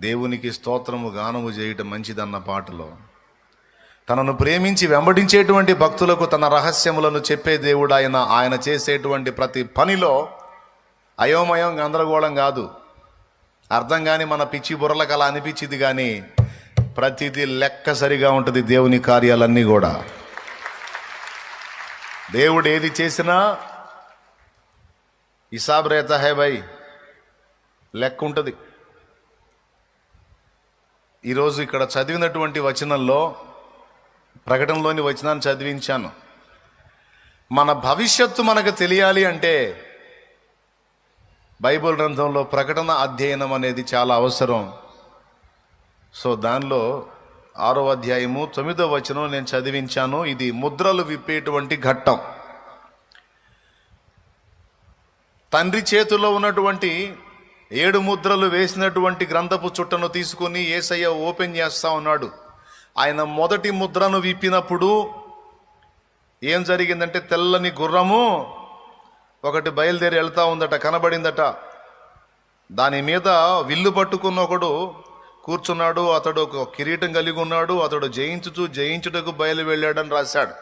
దేవునికి స్తోత్రము గానము చేయటం మంచిదన్న పాటలో తనను ప్రేమించి వెంబడించేటువంటి భక్తులకు తన రహస్యములను చెప్పే దేవుడు ఆయన చేసేటువంటి ప్రతి పనిలో అయోమయం గందరగోళం కాదు. అర్థం కాని మన పిచ్చి బుర్రలకు అలా అనిపించింది, కానీ ప్రతిదీ లెక్క సరిగా ఉంటుంది. దేవుని కార్యాలన్నీ కూడా దేవుడు ఏది చేసినా హిసాబ్ రేతా హై భాయ్, లెక్క ఉంటుంది. ఈరోజు ఇక్కడ చదివినటువంటి వచనంలో, ప్రకటనలోని వచనాన్ని చదివించాను. మన భవిష్యత్తు మనకు తెలియాలి అంటే బైబిల్ గ్రంథంలో ప్రకటన అధ్యయనం అనేది చాలా అవసరం. సో దానిలో 6వ అధ్యాయము 9వ వచనం నేను చదివించాను. ఇది ముద్రలు విప్పేటువంటి ఘట్టం. తండ్రి చేతిలో ఉన్నటువంటి 7 ముద్రలు వేసినటువంటి గ్రంథపు చుట్టను తీసుకుని యేసయ్య ఓపెన్ చేస్తా ఉన్నాడు. ఆయన మొదటి ముద్రను విప్పినప్పుడు ఏం జరిగిందంటే, తెల్లని గుర్రము ఒకటి బయలుదేరి వెళ్తా ఉందట, కనబడిందట. దాని మీద విల్లు పట్టుకున్న ఒకడు కూర్చున్నాడు. అతడు ఒక కిరీటం కలిగి ఉన్నాడు. అతడు జయించుటకు బయలు వెళ్ళాడని రాశాడు.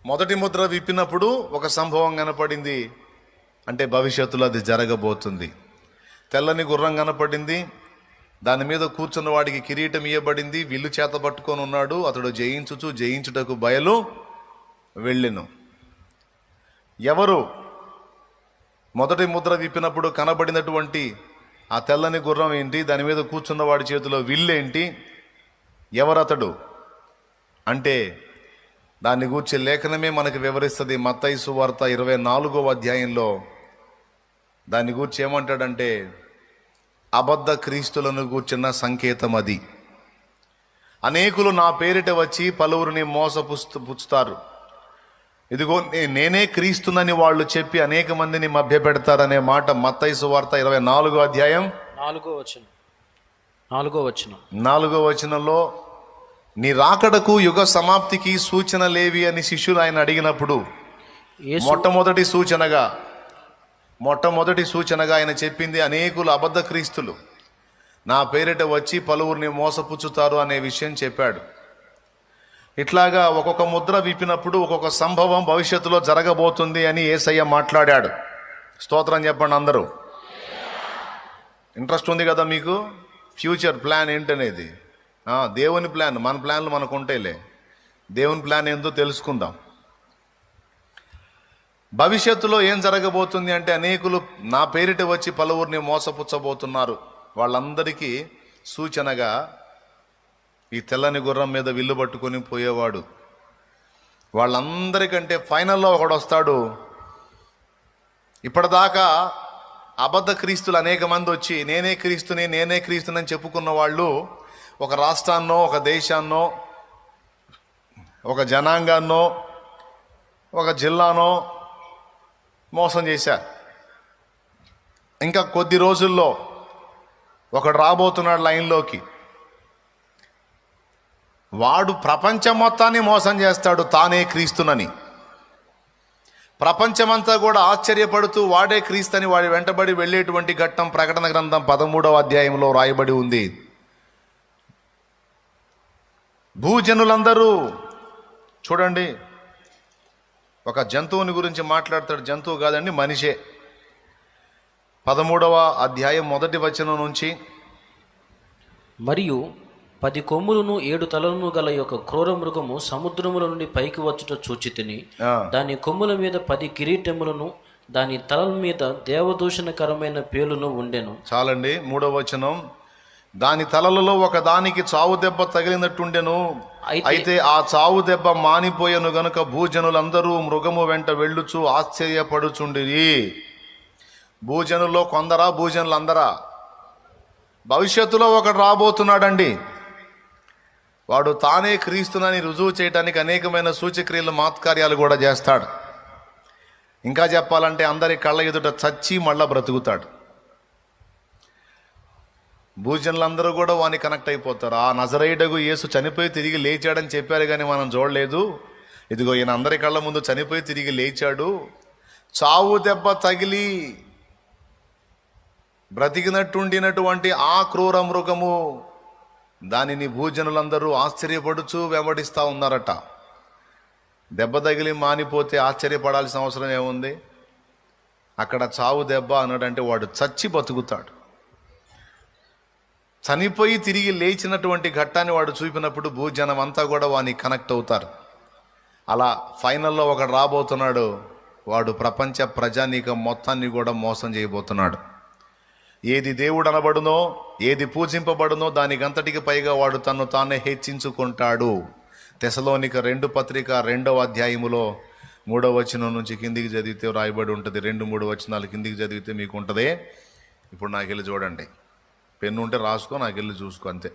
మొదటి ముద్ర విప్పినప్పుడు ఒక సంభవం కనపడింది, అంటే భవిష్యత్తులో అది జరగబోతుంది. తెల్లని గుర్రం కనపడింది, దాని మీద కూర్చున్న వాడికి కిరీటం ఇయ్యబడింది, విల్లు చేత పట్టుకొని ఉన్నాడు. అతడు జయించుటకు బయలు వెళ్ళెను. ఎవరు మొదటి ముద్ర విప్పినప్పుడు కనబడినటువంటి ఆ తెల్లని గుర్రం ఏంటి, దాని మీద కూర్చున్న వాడి చేతిలో విల్లేంటి, ఎవరతడు అంటే దాన్ని గూర్చి లేఖనమే మనకు వివరిస్తుంది. మత్తయి సువార్త 24వ అధ్యాయంలో దాన్ని గూర్చి ఏమంటాడంటే, అబద్ధ క్రీస్తులను గూర్చిన సంకేతం అది. అనేకులు నా పేరిట వచ్చి పలువురిని మోసపుచ్చుతారు. ఇదిగో నేనే క్రీస్తునని వాళ్ళు చెప్పి అనేక మందిని మభ్యపెడతారనే మాట మత్తయి సువార్త 24వ అధ్యాయం 4వ వచనంలో, నీ రాకడకు యుగ సమాప్తికి సూచనలేవి అని శిష్యులు ఆయన అడిగినప్పుడు మొట్టమొదటి సూచనగా ఆయన చెప్పింది, అనేకులు అబద్ధ క్రీస్తులు నా పేరిట వచ్చి పలువురిని మోసపుచ్చుతారు అనే విషయం చెప్పాడు. ఇట్లాగా ఒక్కొక్క ముద్ర విప్పినప్పుడు ఒక్కొక్క సంభవం భవిష్యత్తులో జరగబోతుంది అని యేసయ్య మాట్లాడాడు. స్తోత్రం చెప్పండి అందరూ. ఇంట్రెస్ట్ ఉంది కదా మీకు? ఫ్యూచర్ ప్లాన్ ఏంటనేది దేవుని ప్లాన్. మన ప్లాన్లు మనకు ఉంటాయిలే, దేవుని ప్లాన్ ఏందో తెలుసుకుందాం. భవిష్యత్తులో ఏం జరగబోతుంది అంటే, అనేకులు నా పేరిట వచ్చి పలువురిని మోసపుచ్చబోతున్నారు. వాళ్ళందరికీ సూచనగా ఈ తెల్లని గుర్రం మీద విల్లు పట్టుకొని పోయేవాడు. వాళ్ళందరికంటే ఫైనల్లో ఒకడు వస్తాడు. ఇప్పటిదాకా అబద్ధ క్రీస్తులు అనేక మంది వచ్చి నేనే క్రీస్తుని చెప్పుకున్న వాళ్ళు ఒక రాష్ట్రాన్నో, ఒక దేశాన్నో, ఒక జనాంగాన్నో, ఒక జిల్లానో మోసం చేశారు. ఇంకా కొద్ది రోజుల్లో ఒకడు రాబోతున్నాడు లైన్లోకి. వాడు ప్రపంచం మొత్తాన్ని మోసం చేస్తాడు తానే క్రీస్తునని. ప్రపంచమంతా కూడా ఆశ్చర్యపడుతూ వాడే క్రీస్తుని వాడి వెంటబడి వెళ్ళేటువంటి ఘట్టం ప్రకటన గ్రంథం 13వ అధ్యాయంలో రాయబడి ఉంది. భూజనులందరూ చూడండి, ఒక జంతువుని గురించి మాట్లాడతాడు. జంతువు కాదండి, మనిషే. 13వ అధ్యాయం 1వ వచనం నుంచి, మరియు 10 కొమ్ములను 7 తలలను గల యొక్క క్రూర మృగము సముద్రముల నుండి పైకి వచ్చుట చూచితిని. దాని కొమ్ముల మీద 10 కిరీటములను, దాని తలల మీద దేవదూషణకరమైన పేలును ఉండెను. చాలండి. 3వ వచనం, దాని తలలలో ఒక దానికి చావు దెబ్బ తగిలినట్టుండెను. అయితే ఆ చావు దెబ్బ మానిపోయెను గనుక భూజనులందరూ మృగము వెంట వెళ్ళుచు ఆశ్చర్యపడుచుండిరి. భూజనుల్లో కొందరా? భూజనులందరా? భవిష్యత్తులో ఒకడు రాబోతున్నాడండి. వాడు తానే క్రీస్తునని రుజువు చేయడానికి అనేకమైన సూచక్రియలు, మాత్కార్యాలు కూడా చేస్తాడు. ఇంకా చెప్పాలంటే అందరి కళ్ళ ఎదుట చచ్చి మళ్ళా బ్రతుకుతాడు. భూజనులందరూ కూడా వాని కనెక్ట్ అయిపోతారు. ఆ నజరేయుడగు యేసు చనిపోయి తిరిగి లేచాడని చెప్పారు, కానీ మనం చూడలేదు. ఇదిగో ఈయన అందరి కళ్ళ ముందు చనిపోయి తిరిగి లేచాడు. చావు దెబ్బ తగిలి బ్రతికినట్టుండినటువంటి ఆ క్రూర మృగము దానిని భూజనులందరూ ఆశ్చర్యపడుచూ వెంబడిస్తూ ఉన్నారట. దెబ్బ తగిలి మానిపోతే ఆశ్చర్యపడాల్సిన అవసరం ఏముంది? అక్కడ చావు దెబ్బ అన్నాడంటే వాడు చచ్చి బతుకుతాడు. చనిపోయి తిరిగి లేచినటువంటి ఘట్టాన్ని వాడు చూపినప్పుడు భూజనం అంతా కూడా వాని కనెక్ట్ అవుతారు. అలా ఫైనల్లో ఒకడు రాబోతున్నాడు, వాడు ప్రపంచ ప్రజానీకం మొత్తాన్ని కూడా మోసం చేయబోతున్నాడు. ఏది దేవుడు అనబడునో, ఏది పూజింపబడునో దానికంతటికి పైగా వాడు తన్ను తానే హెచ్చించుకుంటాడు. తెసలోనిక 2 పత్రిక 2వ అధ్యాయములో 3వ వచనం నుంచి కిందికి చదివితే రాయబడి ఉంటుంది. 2-3 వచనాలు కిందికి చదివితే మీకు ఉంటుంది. ఇప్పుడు నాకు వెళ్ళి చూడండి, పెన్ను ఉంటే రాసుకో, నాకు వెళ్ళి చూసుకో అంతే.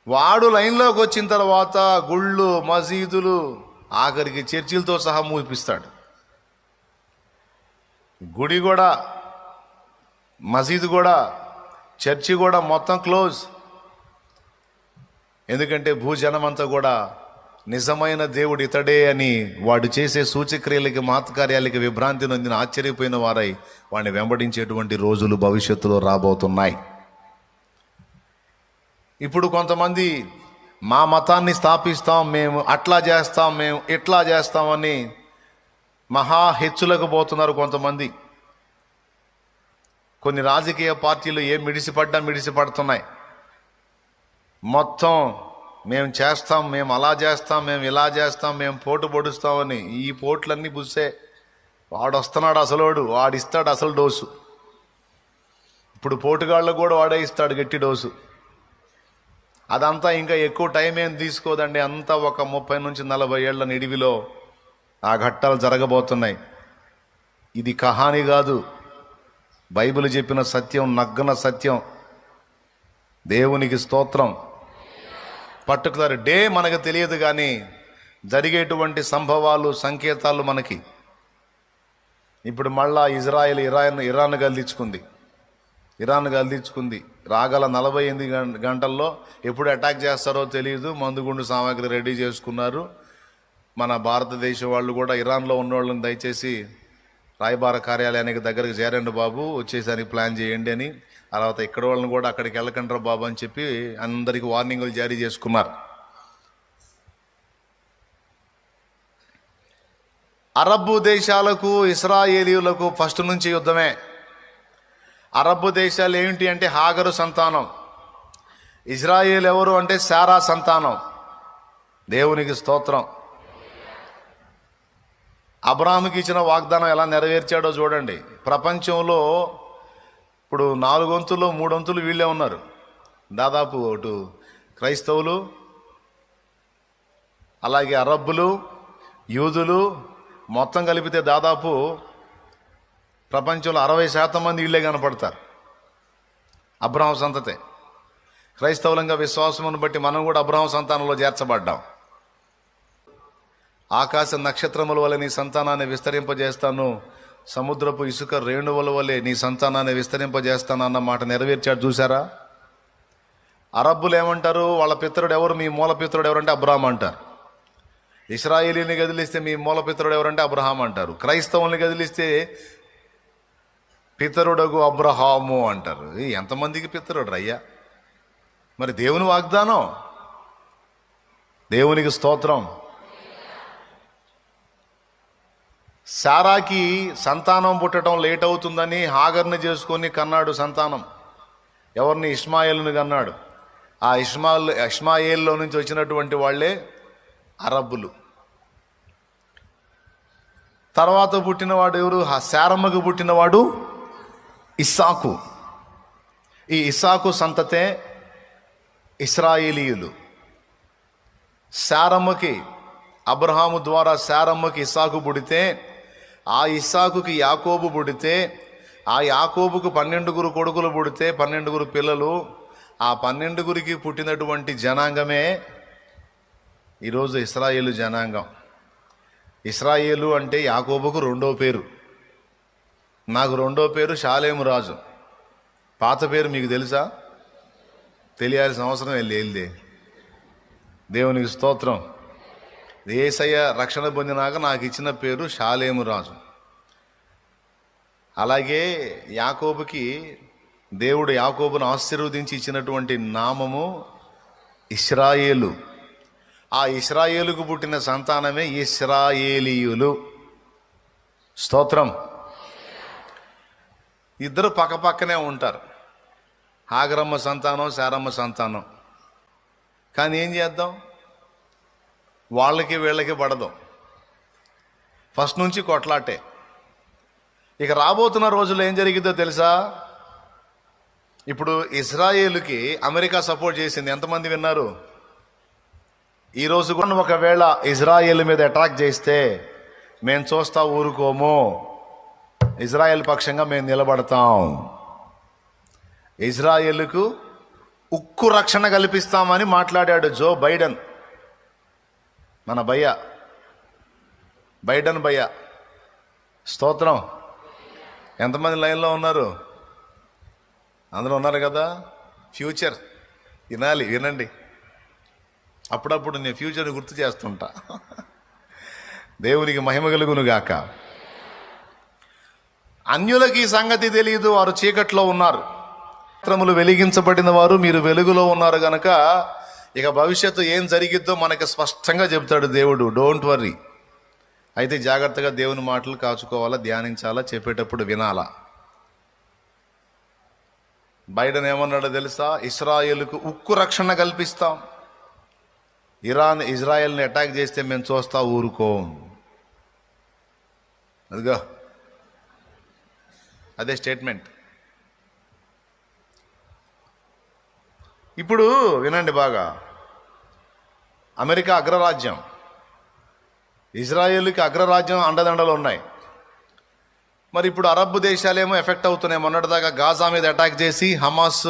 వాడు లైన్లోకి వచ్చిన తర్వాత గుళ్ళు, మసీదులు, ఆఖరికి చర్చిలతో సహా మూపిస్తాడు. గుడి కూడా, మసీదు కూడా, చర్చి కూడా మొత్తం క్లోజ్. ఎందుకంటే భూజనమంతా కూడా నిజమైన దేవుడు ఇతడే అని వాడు చేసే సూచక్రియలకి, మహత్కార్యాలకి విభ్రాంతి నొందిన ఆశ్చర్యపోయిన వారై వాడిని వెంబడించేటువంటి రోజులు భవిష్యత్తులో రాబోతున్నాయి. ఇప్పుడు కొంతమంది మా మతాన్ని స్థాపిస్తాం, మేము అట్లా చేస్తాం, మేము ఇట్లా చేస్తామని మహా హెచ్చులకు పోతున్నారు కొంతమంది. కొన్ని రాజకీయ పార్టీలు ఏం మిడిసిపడుతున్నాయి. మొత్తం మేము చేస్తాం, మేము అలా చేస్తాం, మేము ఇలా చేస్తాం, మేము పోటు పొడుస్తామని. ఈ పోట్లన్నీ బుస్సే. వాడు వస్తున్నాడు అసలోడు, వాడిస్తాడు అసలు డోసు. ఇప్పుడు పోటుగాళ్ళకు కూడా వాడే ఇస్తాడు గట్టి డోసు. అదంతా ఇంకా ఎక్కువ టైం ఏం తీసుకోదండి. అంతా ఒక 30 నుంచి 40 ఏళ్ల నిడివిలో ఆ ఘట్టాలు జరగబోతున్నాయి. ఇది కహాని కాదు, బైబిల్ చెప్పిన సత్యం, నగ్గన సత్యం. దేవునికి స్తోత్రం. పర్టికులర్ డే మనకు తెలియదు, కానీ జరిగేటువంటి సంభవాలు, సంకేతాలు మనకి. ఇప్పుడు మళ్ళా ఇజ్రాయెల్ ఇరాన్ గల్దించుకుంది. రాగల 48 గంటల్లో ఎప్పుడు అటాక్ చేస్తారో తెలియదు. మందుగుండు సామాగ్రి రెడీ చేసుకున్నారు. మన భారతదేశం వాళ్ళు కూడా ఇరాన్లో ఉన్నోళ్ళని దయచేసి రాయబార కార్యాలయానికి దగ్గరకు చేరండి బాబు, వచ్చేసరికి ప్లాన్ చేయండి అని. తర్వాత ఇక్కడ వాళ్ళని కూడా అక్కడికి వెళ్ళకండ్రా బాబు అని చెప్పి అందరికీ వార్నింగులు జారీ చేసుకున్నారు. అరబ్బు దేశాలకు, ఇస్రాయేలీయులకు ఫస్ట్ నుంచి యుద్ధమే. అరబ్బు దేశాలు ఏమిటి అంటే హాగరు సంతానం. ఇజ్రాయేల్ ఎవరు అంటే శారా సంతానం. దేవునికి స్తోత్రం. అబ్రాహాముకి ఇచ్చిన వాగ్దానం ఎలా నెరవేర్చాడో చూడండి. ప్రపంచంలో ఇప్పుడు 4 వంతులు 3 వంతులు వీళ్ళే ఉన్నారు. దాదాపు అటు క్రైస్తవులు, అలాగే అరబ్బులు, యూదులు మొత్తం కలిపితే దాదాపు ప్రపంచంలో 60% మంది వీళ్ళే కనపడతారు. అబ్రాహాం సంతతే. క్రైస్తవులంగా విశ్వాసమును బట్టి మనం కూడా అబ్రాహాం సంతానంలో చేర్చబడ్డాం. ఆకాశ నక్షత్రముల వలె నీ సంతానాన్ని విస్తరింపజేస్తాను, సముద్రపు ఇసుక రేణువుల వలె నీ సంతానాన్ని విస్తరింపజేస్తాను అన్న మాట నెరవేర్చాడు. చూసారా? అరబ్బులు ఏమంటారు? వాళ్ళ పితరుడు ఎవరు? మీ మూల పితరుడు ఎవరంటే అబ్రహాం అంటారు. ఇశ్రాయేలీని కదిలిస్తే మీ మూల పితరుడు ఎవరంటే అబ్రహాం అంటారు. క్రైస్తవుల్ని కదిలిస్తే పితరుడగు అబ్రహాము అంటారు. ఎంతమందికి పితరుడు రయ్యా? మరి దేవుని వాగ్దానం. దేవునికి స్తోత్రం. శారాకి సంతానం పుట్టడం లేట్ అవుతుందని హాగర్ని చేసుకొని కన్నాడు సంతానం. ఎవరిని? ఇష్మాయేలుని కన్నాడు. ఆ ఇష్మాయేల్లో నుంచి వచ్చినటువంటి వాళ్ళే అరబ్బులు. తర్వాత పుట్టినవాడు ఎవరు? శారమ్మకు పుట్టినవాడు ఇస్సాకు. ఈ ఇస్సాకు సంతతే ఇశ్రాయేలీయులు. శారమ్మకి, అబ్రహాము ద్వారా శారమ్మకి ఇస్సాకు పుడితే, ఆ ఇస్సాకుకి యాకోబు పుడితే, ఆ యాకోబుకు 12 కొడుకులు పుడితే 12 పిల్లలు. ఆ 12 పుట్టినటువంటి జనాంగమే ఈరోజు ఇశ్రాయేలు జనాంగం. ఇశ్రాయేలు అంటే యాకోబుకు 2వ పేరు. నాకు 2వ పేరు షాలేము రాజు. పాత పేరు మీకు తెలుసా? తెలియాల్సిన అవసరం వెళ్ళే. దేవునికి స్తోత్రం. యేసయ్య రక్షణ పొందినాక నాకు ఇచ్చిన పేరు షాలేము రాజు. అలాగే యాకోబుకి దేవుడు యాకోబును ఆశీర్వదించి ఇచ్చినటువంటి నామము ఇశ్రాయేలు. ఆ ఇశ్రాయేలుకు పుట్టిన సంతానమే ఇశ్రాయేలీయులు. స్తోత్రం. ఇద్దరు పక్కపక్కనే ఉంటారు, హాగరమ్మ సంతానం, శారమ్మ సంతానం. కానీ ఏం చేద్దాం, వాళ్ళకి వీళ్ళకి పడదాం. ఫస్ట్ నుంచి కొట్లాటే. ఇక రాబోతున్న రోజుల్లో ఏం జరిగిద్దో తెలుసా? ఇప్పుడు ఇజ్రాయేలుకి అమెరికా సపోర్ట్ చేసింది. ఎంతమంది విన్నారు? ఈరోజు కూడా ఒకవేళ ఇజ్రాయేల్ మీద అటాక్ చేస్తే మేము చూస్తా ఊరుకోము, ఇజ్రాయెల్ పక్షంగా మేము నిలబడతాం. ఇజ్రాయేలుకు ఉక్కు రక్షణ కల్పిస్తామని మాట్లాడాడు జో బైడెన్, మన బైడెన్ భయ్య. స్తోత్రం. ఎంతమంది లైన్లో ఉన్నారు? అందరూ ఉన్నారు కదా. ఫ్యూచర్ వినండి. అప్పుడప్పుడు నేను ఫ్యూచర్ని గుర్తు చేస్తుంటా. దేవునికి మహిమ కలుగును గాక. అన్యులకి ఈ సంగతి తెలియదు, వారు చీకట్లో ఉన్నారు. నక్షత్రములు వెలిగించబడిన వారు మీరు వెలుగులో ఉన్నారు గనక ఇక భవిష్యత్తు ఏం జరిగిద్దో మనకి స్పష్టంగా చెబుతాడు దేవుడు. Don't worry. అయితే జాగ్రత్తగా దేవుని మాటలు కాచుకోవాలా, ధ్యానించాలా, చెప్పేటప్పుడు వినాలా. బైడెన్ ఏమన్నాడో తెలుసా? ఇశ్రాయేలుకు ఉక్కు రక్షణ కల్పిస్తాం, ఇరాన్ ఇజ్రాయెల్ని అటాక్ చేస్తే మేము చూస్తా ఊరుకోం. అదిగో అదే స్టేట్మెంట్. ఇప్పుడు వినండి బాగా. అమెరికా అగ్రరాజ్యం, ఇజ్రాయేల్కి అగ్రరాజ్యం అండదండలు ఉన్నాయి. మరి ఇప్పుడు అరబ్ దేశాలేమో ఎఫెక్ట్ అవుతున్నాయి. మొన్నటిదాకా గాజా మీద అటాక్ చేసి హమాస్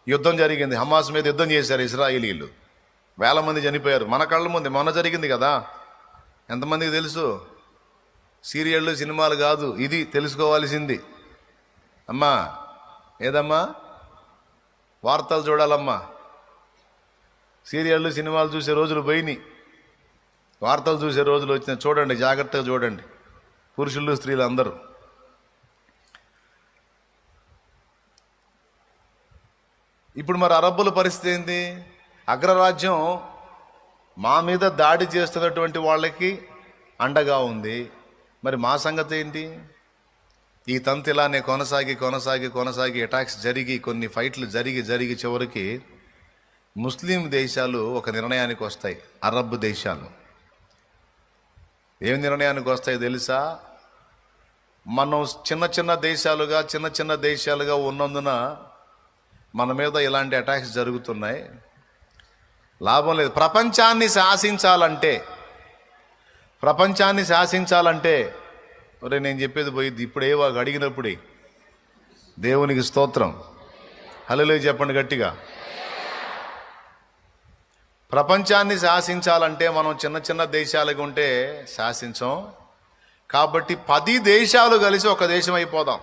యుద్ధం జరిగింది. హమాస్ మీద యుద్ధం చేశారు ఇజ్రాయేలీలు. వేల మంది చనిపోయారు మన కళ్ళ ముందు. మొన్న జరిగింది కదా. ఎంతమందికి తెలుసు? సీరియళ్ళు సినిమాలు కాదు, ఇది తెలుసుకోవాల్సింది. అమ్మా ఏదమ్మా, వార్తలు చూడాలమ్మా. సీరియళ్ళు సినిమాలు చూసే రోజులు పోయినాయి, వార్తలు చూసే రోజులు వచ్చినాయి. చూడండి, జాగ్రత్తగా చూడండి, పురుషులు స్త్రీలు అందరూ. ఇప్పుడు మరి అరబ్బుల పరిస్థితి ఏంది? అగ్రరాజ్యం మా మీద దాడి చేస్తున్నటువంటి వాళ్ళకి అండగా ఉంది. మరి మా సంగతి ఏంటి? ఈ తంతు ఇలానే కొనసాగి అటాక్స్ జరిగి, కొన్ని ఫైట్లు జరిగి చివరికి ముస్లిం దేశాలు ఒక నిర్ణయానికి వస్తాయి. అరబ్ దేశాలు ఏం నిర్ణయానికి వస్తాయో తెలుసా? మనం చిన్న దేశాలుగా ఉన్నందున మన మీద ఇలాంటి అటాక్స్ జరుగుతున్నాయి, లాభం లేదు. ప్రపంచాన్ని శాసించాలంటే ఒరే నేను చెప్పేది పోయిద్ది. ఇప్పుడే వాడు అడిగినప్పుడే దేవునికి స్తోత్రం. హల్లెలూయా చెప్పండి గట్టిగా. ప్రపంచాన్ని శాసించాలంటే మనం చిన్న దేశాలుగా ఉంటే శాసించం. కాబట్టి 10 దేశాలు కలిసి ఒక దేశం అయిపోదాం.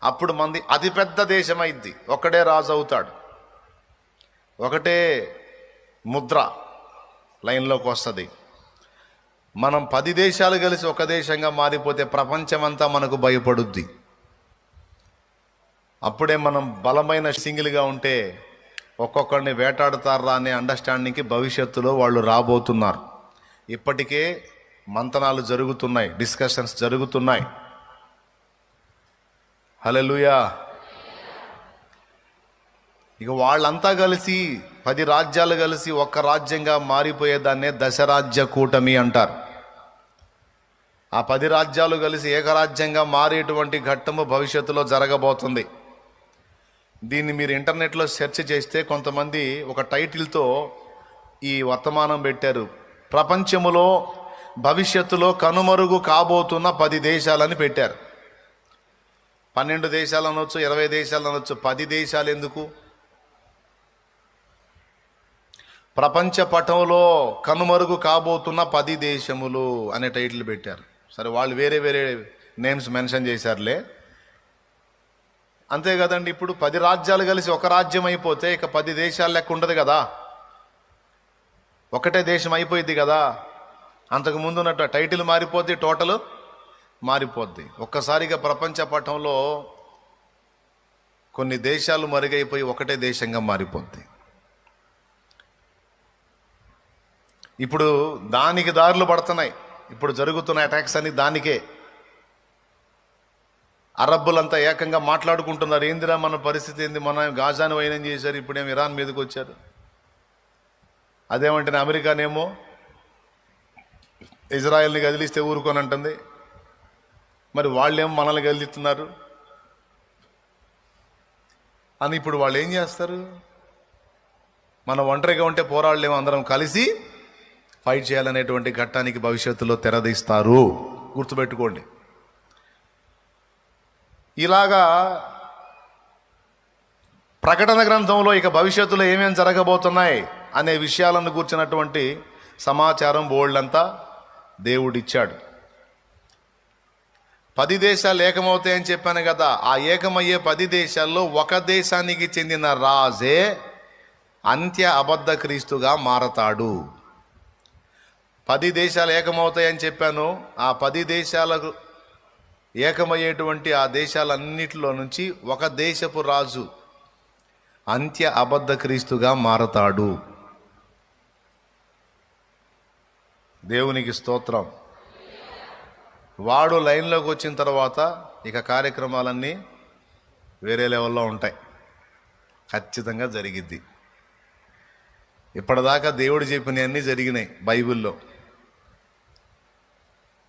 అప్పుడు మంది అతిపెద్ద దేశం అయింది. ఒకడే రాజు అవుతాడు, ఒకటే ముద్ర లైన్లోకి వస్తుంది. మనం 10 దేశాలు కలిసి ఒక దేశంగా మారిపోతే ప్రపంచమంతా మనకు భయపడుద్ది. అప్పుడే మనం బలమైన సింగిల్గా ఉంటే ఒక్కొక్కరిని వేటాడుతారా అనే అండర్స్టాండింగ్కి భవిష్యత్తులో వాళ్ళు రాబోతున్నారు. ఇప్పటికే మంతనాలు జరుగుతున్నాయి, డిస్కషన్స్ జరుగుతున్నాయి. హల్లెలూయా. ఇక వాళ్ళంతా కలిసి 10 రాజ్యాలు కలిసి ఒక్క రాజ్యంగా మారిపోయేదాన్నే దశరాజ్య కూటమి అంటారు. ఆ 10 రాజ్యాలు కలిసి ఏకరాజ్యంగా మారేటువంటి ఘట్టము భవిష్యత్తులో జరగబోతుంది. దీన్ని మీరు ఇంటర్నెట్లో సెర్చ్ చేస్తే కొంతమంది ఒక టైటిల్తో ఈ వర్తమానం పెట్టారు. ప్రపంచములో భవిష్యత్తులో కనుమరుగు కాబోతున్న 10 దేశాలని పెట్టారు. 12 దేశాలు అనొచ్చు, 20 దేశాలు అనొచ్చు, 10 దేశాలు ఎందుకు? ప్రపంచ పటంలో కనుమరుగు కాబోతున్న 10 దేశములు అనే టైటిల్ పెట్టారు. సరే, వాళ్ళు వేరే నేమ్స్ మెన్షన్ చేశారులే. అంతే కదండి. ఇప్పుడు 10 రాజ్యాలు కలిసి ఒక రాజ్యం అయిపోతే ఇక 10 దేశాలు లెక్క ఉండదు కదా, ఒకటే దేశం అయిపోయింది కదా. అంతకు ముందు ఉన్నట్టు టైటిల్ మారిపోతే టోటల్ మారిపోద్ది. ఒక్కసారిగా ప్రపంచ పటంలో కొన్ని దేశాలు మరుగైపోయి ఒకటే దేశంగా మారిపోద్ది. ఇప్పుడు దానికి దారులు పడుతున్నాయి. ఇప్పుడు జరుగుతున్న అటాక్స్ అని దానికే. అరబ్బులంతా ఏకంగా మాట్లాడుకుంటున్నారు, ఏందిరా మన పరిస్థితి ఏంది, మన గాజాను వైనం చేశారు, ఇప్పుడేమో ఇరాన్ మీదకి వచ్చారు. అదేమంటే అమెరికానేమో ఇజ్రాయెల్ని కదిలిస్తే ఊరుకొని అంటుంది, మరి వాళ్ళేమో మనల్ని కదిలిస్తున్నారు అని. ఇప్పుడు వాళ్ళు ఏం చేస్తారు, మన ఒంటరిగా ఉంటే పోరాడలేమో, అందరం కలిసి ఫైట్ చేయాలనేటువంటి ఘట్టానికి భవిష్యత్తులో తెరదీస్తారు. గుర్తుపెట్టుకోండి. ఇలాగా ప్రకటన గ్రంథంలో ఇక భవిష్యత్తులో ఏమేమి జరగబోతున్నాయి అనే విషయాలను కూర్చున్నటువంటి సమాచారం బోల్డంతా దేవుడిచ్చాడు. 10 దేశాలు ఏకమవుతాయని చెప్పాను కదా. ఆ ఏకమయ్యే 10 దేశాల్లో ఒక దేశానికి చెందిన రాజే అంత్య అబద్ధ క్రీస్తుగా మారతాడు. 10 దేశాలు ఏకమవుతాయని చెప్పాను. ఆ 10 దేశాలకు ఏకమయ్యేటువంటి ఆ దేశాలన్నిటిలో నుంచి ఒక దేశపు రాజు అంత్య అబద్ధ క్రీస్తుగా మారతాడు. దేవునికి స్తోత్రం. వాడు లైన్లోకి వచ్చిన తర్వాత ఇక కార్యక్రమాలన్నీ వేరే లెవెల్లో ఉంటాయి. ఖచ్చితంగా జరిగిద్ది. ఇప్పటిదాకా దేవుడు చెప్పినవన్నీ జరిగినాయి బైబిల్లో.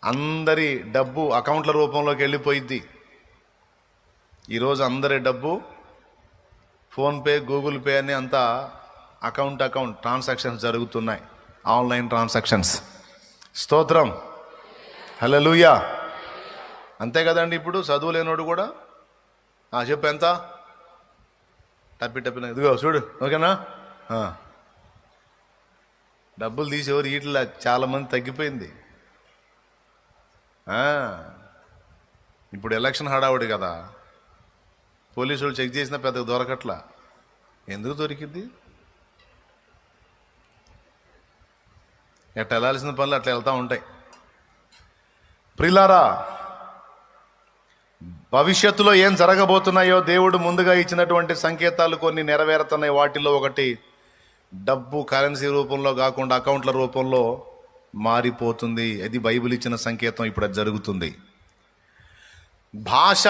అందరి డబ్బు అకౌంట్ల రూపంలోకి వెళ్ళిపోయిద్ది. ఈరోజు అందరి డబ్బు ఫోన్పే, గూగుల్ పే అని అంతా అకౌంట్ ట్రాన్సాక్షన్స్ జరుగుతున్నాయి, ఆన్లైన్ ట్రాన్సాక్షన్స్. స్తోత్రం, హల్లెలూయా. అంతే కదండి. ఇప్పుడు చదువు లేనోడు కూడా చెప్పు ఎంత టప్పిన ఇదిగో చూడు, ఓకేనా. డబ్బులు తీసేవారు వీటిలో చాలామంది తగ్గిపోయింది. ఇప్పుడు ఎలక్షన్ హడావుడి కదా, పోలీసులు చెక్ చేసినా పెద్దగా దొరకట్లా. ఎందుకు దొరికింది? ఎట్లా వెళ్ళాల్సిన పనులు అట్లా వెళ్తూ ఉంటాయి. ప్రియులారా, భవిష్యత్తులో ఏం జరగబోతున్నాయో దేవుడు ముందుగా ఇచ్చినటువంటి సంకేతాలు కొన్ని నెరవేరుతున్నాయి. వాటిలో ఒకటి, డబ్బు కరెన్సీ రూపంలో కాకుండా అకౌంట్ల రూపంలో మారిపోతుంది. అది బైబిల్ ఇచ్చిన సంకేతం. ఇప్పుడు అది జరుగుతుంది. భాష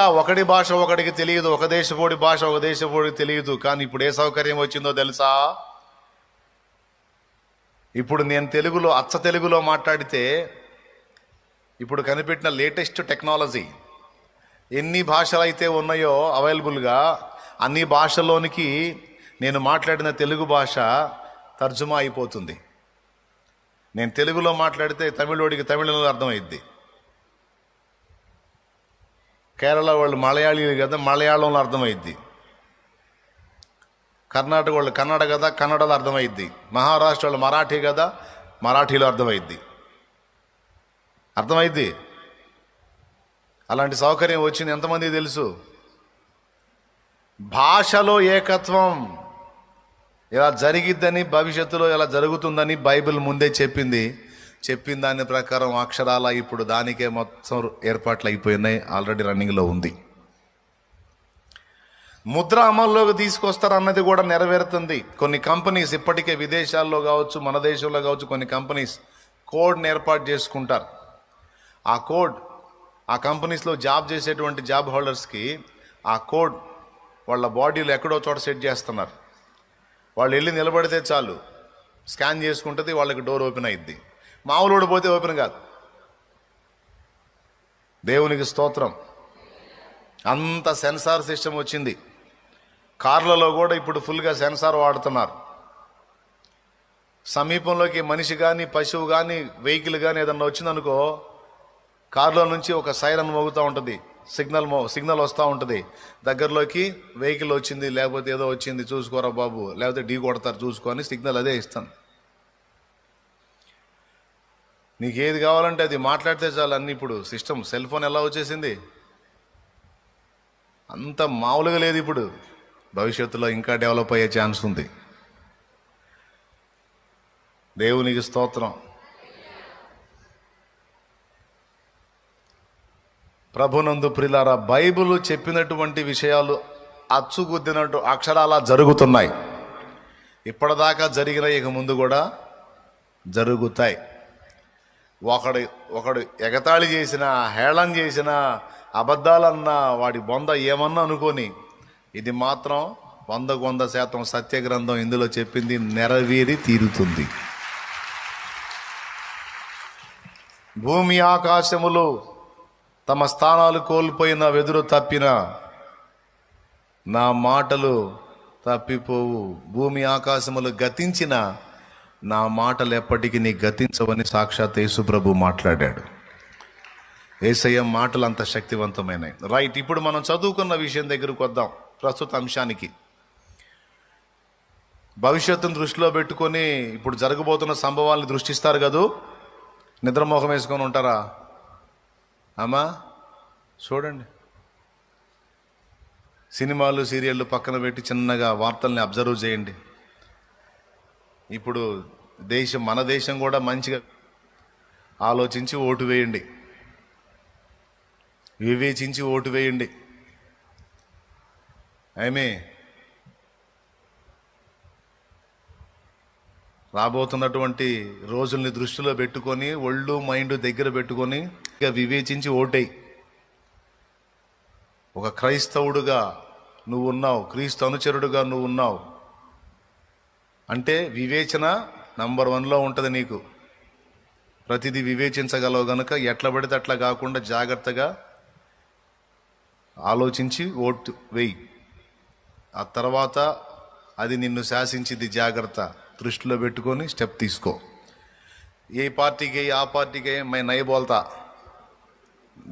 ఒకడికి తెలియదు, ఒక దేశపోడి భాష ఒక దేశపోడికి తెలియదు. కానీ ఇప్పుడు ఏ సౌకర్యం వచ్చిందో తెలుసా? ఇప్పుడు నేను తెలుగులో అచ్చ తెలుగులో మాట్లాడితే ఇప్పుడు కనిపెట్టిన లేటెస్ట్ టెక్నాలజీ ఎన్ని భాషలు అయితే ఉన్నాయో అవైలబుల్గా, అన్ని భాషల్లోనికి నేను మాట్లాడిన తెలుగు భాష తర్జుమా అయిపోతుంది. నేను తెలుగులో మాట్లాడితే తమిళోడికి తమిళంలో అర్థమైద్ది. కేరళ వాళ్ళు మలయాళీలు కదా, మలయాళంలో అర్థమైద్ది. కర్ణాటక వాళ్ళు కన్నడ కదా, కన్నడలో అర్థమైద్ది. మహారాష్ట్ర వాళ్ళు మరాఠీ కదా, మరాఠీలో అర్థమైద్ది. అలాంటి సౌకర్యం వచ్చింది. ఎంతమంది తెలుసు? భాషలో ఏకత్వం ఇలా జరిగిద్దని, భవిష్యత్తులో ఇలా జరుగుతుందని బైబిల్ ముందే చెప్పింది. చెప్పిన దాని ప్రకారం అక్షరాల ఇప్పుడు దానికే మొత్తం ఏర్పాట్లు అయిపోయినాయి. ఆల్రెడీ రన్నింగ్లో ఉంది. ముద్ర అమల్లోకి తీసుకొస్తారన్నది కూడా నెరవేరుతుంది. కొన్ని కంపెనీస్ ఇప్పటికే విదేశాల్లో కావచ్చు, మన దేశంలో కావచ్చు, కొన్ని కంపెనీస్ కోడ్ని ఏర్పాటు చేసుకుంటారు. ఆ కోడ్ ఆ కంపెనీస్లో జాబ్ చేసేటువంటి జాబ్ హోల్డర్స్కి ఆ కోడ్ వాళ్ళ బాడీలో ఎక్కడో చోట సెట్ చేస్తున్నారు. వాళ్ళు వెళ్ళి నిలబడితే చాలు, స్కాన్ చేసుకుంటుంది, వాళ్ళకి డోర్ ఓపెన్ అయ్యిద్ది. మామూలు పోతే ఓపెన్ కాదు. దేవునికి స్తోత్రం. అంత సెన్సార్ సిస్టమ్ వచ్చింది. కార్లలో కూడా ఇప్పుడు ఫుల్గా సెన్సార్ వాడుతున్నారు. సమీపంలోకి మనిషి కానీ, పశువు కానీ, వెహికల్ కానీ ఏదన్నా వచ్చిందనుకో, కారులో నుంచి ఒక సైరన్ మోగుతూ ఉంటుంది, సిగ్నల్ వస్తూ ఉంటుంది. దగ్గరలోకి వెహికల్ వచ్చింది, లేకపోతే ఏదో వచ్చింది చూసుకోరా బాబు, లేకపోతే ఢీ కొడతారు చూసుకొని సిగ్నల్ అదే ఇస్తాను. నీకు ఏది కావాలంటే అది మాట్లాడితే చాలు. అన్నీ ఇప్పుడు సిస్టమ్, సెల్ ఫోన్ ఎలా వచ్చేసింది, అంత మామూలుగా లేదు. ఇప్పుడు భవిష్యత్తులో ఇంకా డెవలప్ అయ్యే ఛాన్స్ ఉంది. దేవునికి స్తోత్రం. ప్రభునందు ప్రిలారా, బైబిల్ చెప్పినటువంటి విషయాలు అచ్చుగుద్దినట్టు అక్షరాల జరుగుతున్నాయి. ఇప్పటిదాకా జరిగిన ఇక ముందు కూడా జరుగుతాయి. ఒకడు ఎగతాళి చేసినా, హేళన చేసినా, అబద్ధాలన్నా, వాడి బొంద ఏమన్నా అనుకొని, ఇది మాత్రం 100% సత్యగ్రంథం ఇందులో చెప్పింది నెరవేరి తీరుతుంది. భూమి ఆకాశములు తమ స్థానాలు కోల్పోయిన, వెదురు తప్పిన, నా మాటలు తప్పిపోవు. భూమి ఆకాశములు గతించిన, నా మాటలు ఎప్పటికీ నీ గతించవని సాక్షాత్ యేసు ప్రభు మాట్లాడాడు. యేసయ్య మాటలు అంత శక్తివంతమైనవి. రైట్, ఇప్పుడు మనం చదువుకున్న విషయం దగ్గరకు వద్దాం. ప్రస్తుత అంశానికి, భవిష్యత్తును దృష్టిలో పెట్టుకొని ఇప్పుడు జరగబోతున్న సంభవాల్ని దృష్టిస్తారు కదూ. నిద్రమోహం వేసుకొని ఉంటారా అమ్మా? చూడండి, సినిమాలు సీరియళ్ళు పక్కన పెట్టి చిన్నగా వార్తల్ని అబ్జర్వ్ చేయండి. ఇప్పుడు మన దేశం కూడా మంచిగా ఆలోచించి ఓటు వేయండి, వివేచించి ఓటు వేయండి. ఏమే రాబోతున్నటువంటి రోజుల్ని దృష్టిలో పెట్టుకొని, ఒళ్ళు మైండ్ దగ్గర పెట్టుకొని ఇక వివేచించి ఓటేయి. ఒక క్రైస్తవుడుగా నువ్వు ఉన్నావు, క్రీస్తు అనుచరుడుగా నువ్వు ఉన్నావు అంటే వివేచన నంబర్ 1లో ఉంటుంది నీకు. ప్రతిదీ వివేచించగలవు గనుక ఎట్లా పడితే అట్లా కాకుండా జాగ్రత్తగా ఆలోచించి ఓటు వేయి. ఆ తర్వాత అది నిన్ను శాసించింది. జాగ్రత్త దృష్టిలో పెట్టుకొని స్టెప్ తీసుకో. ఏ పార్టీకి ఆ పార్టీకి మై నై బోల్తా,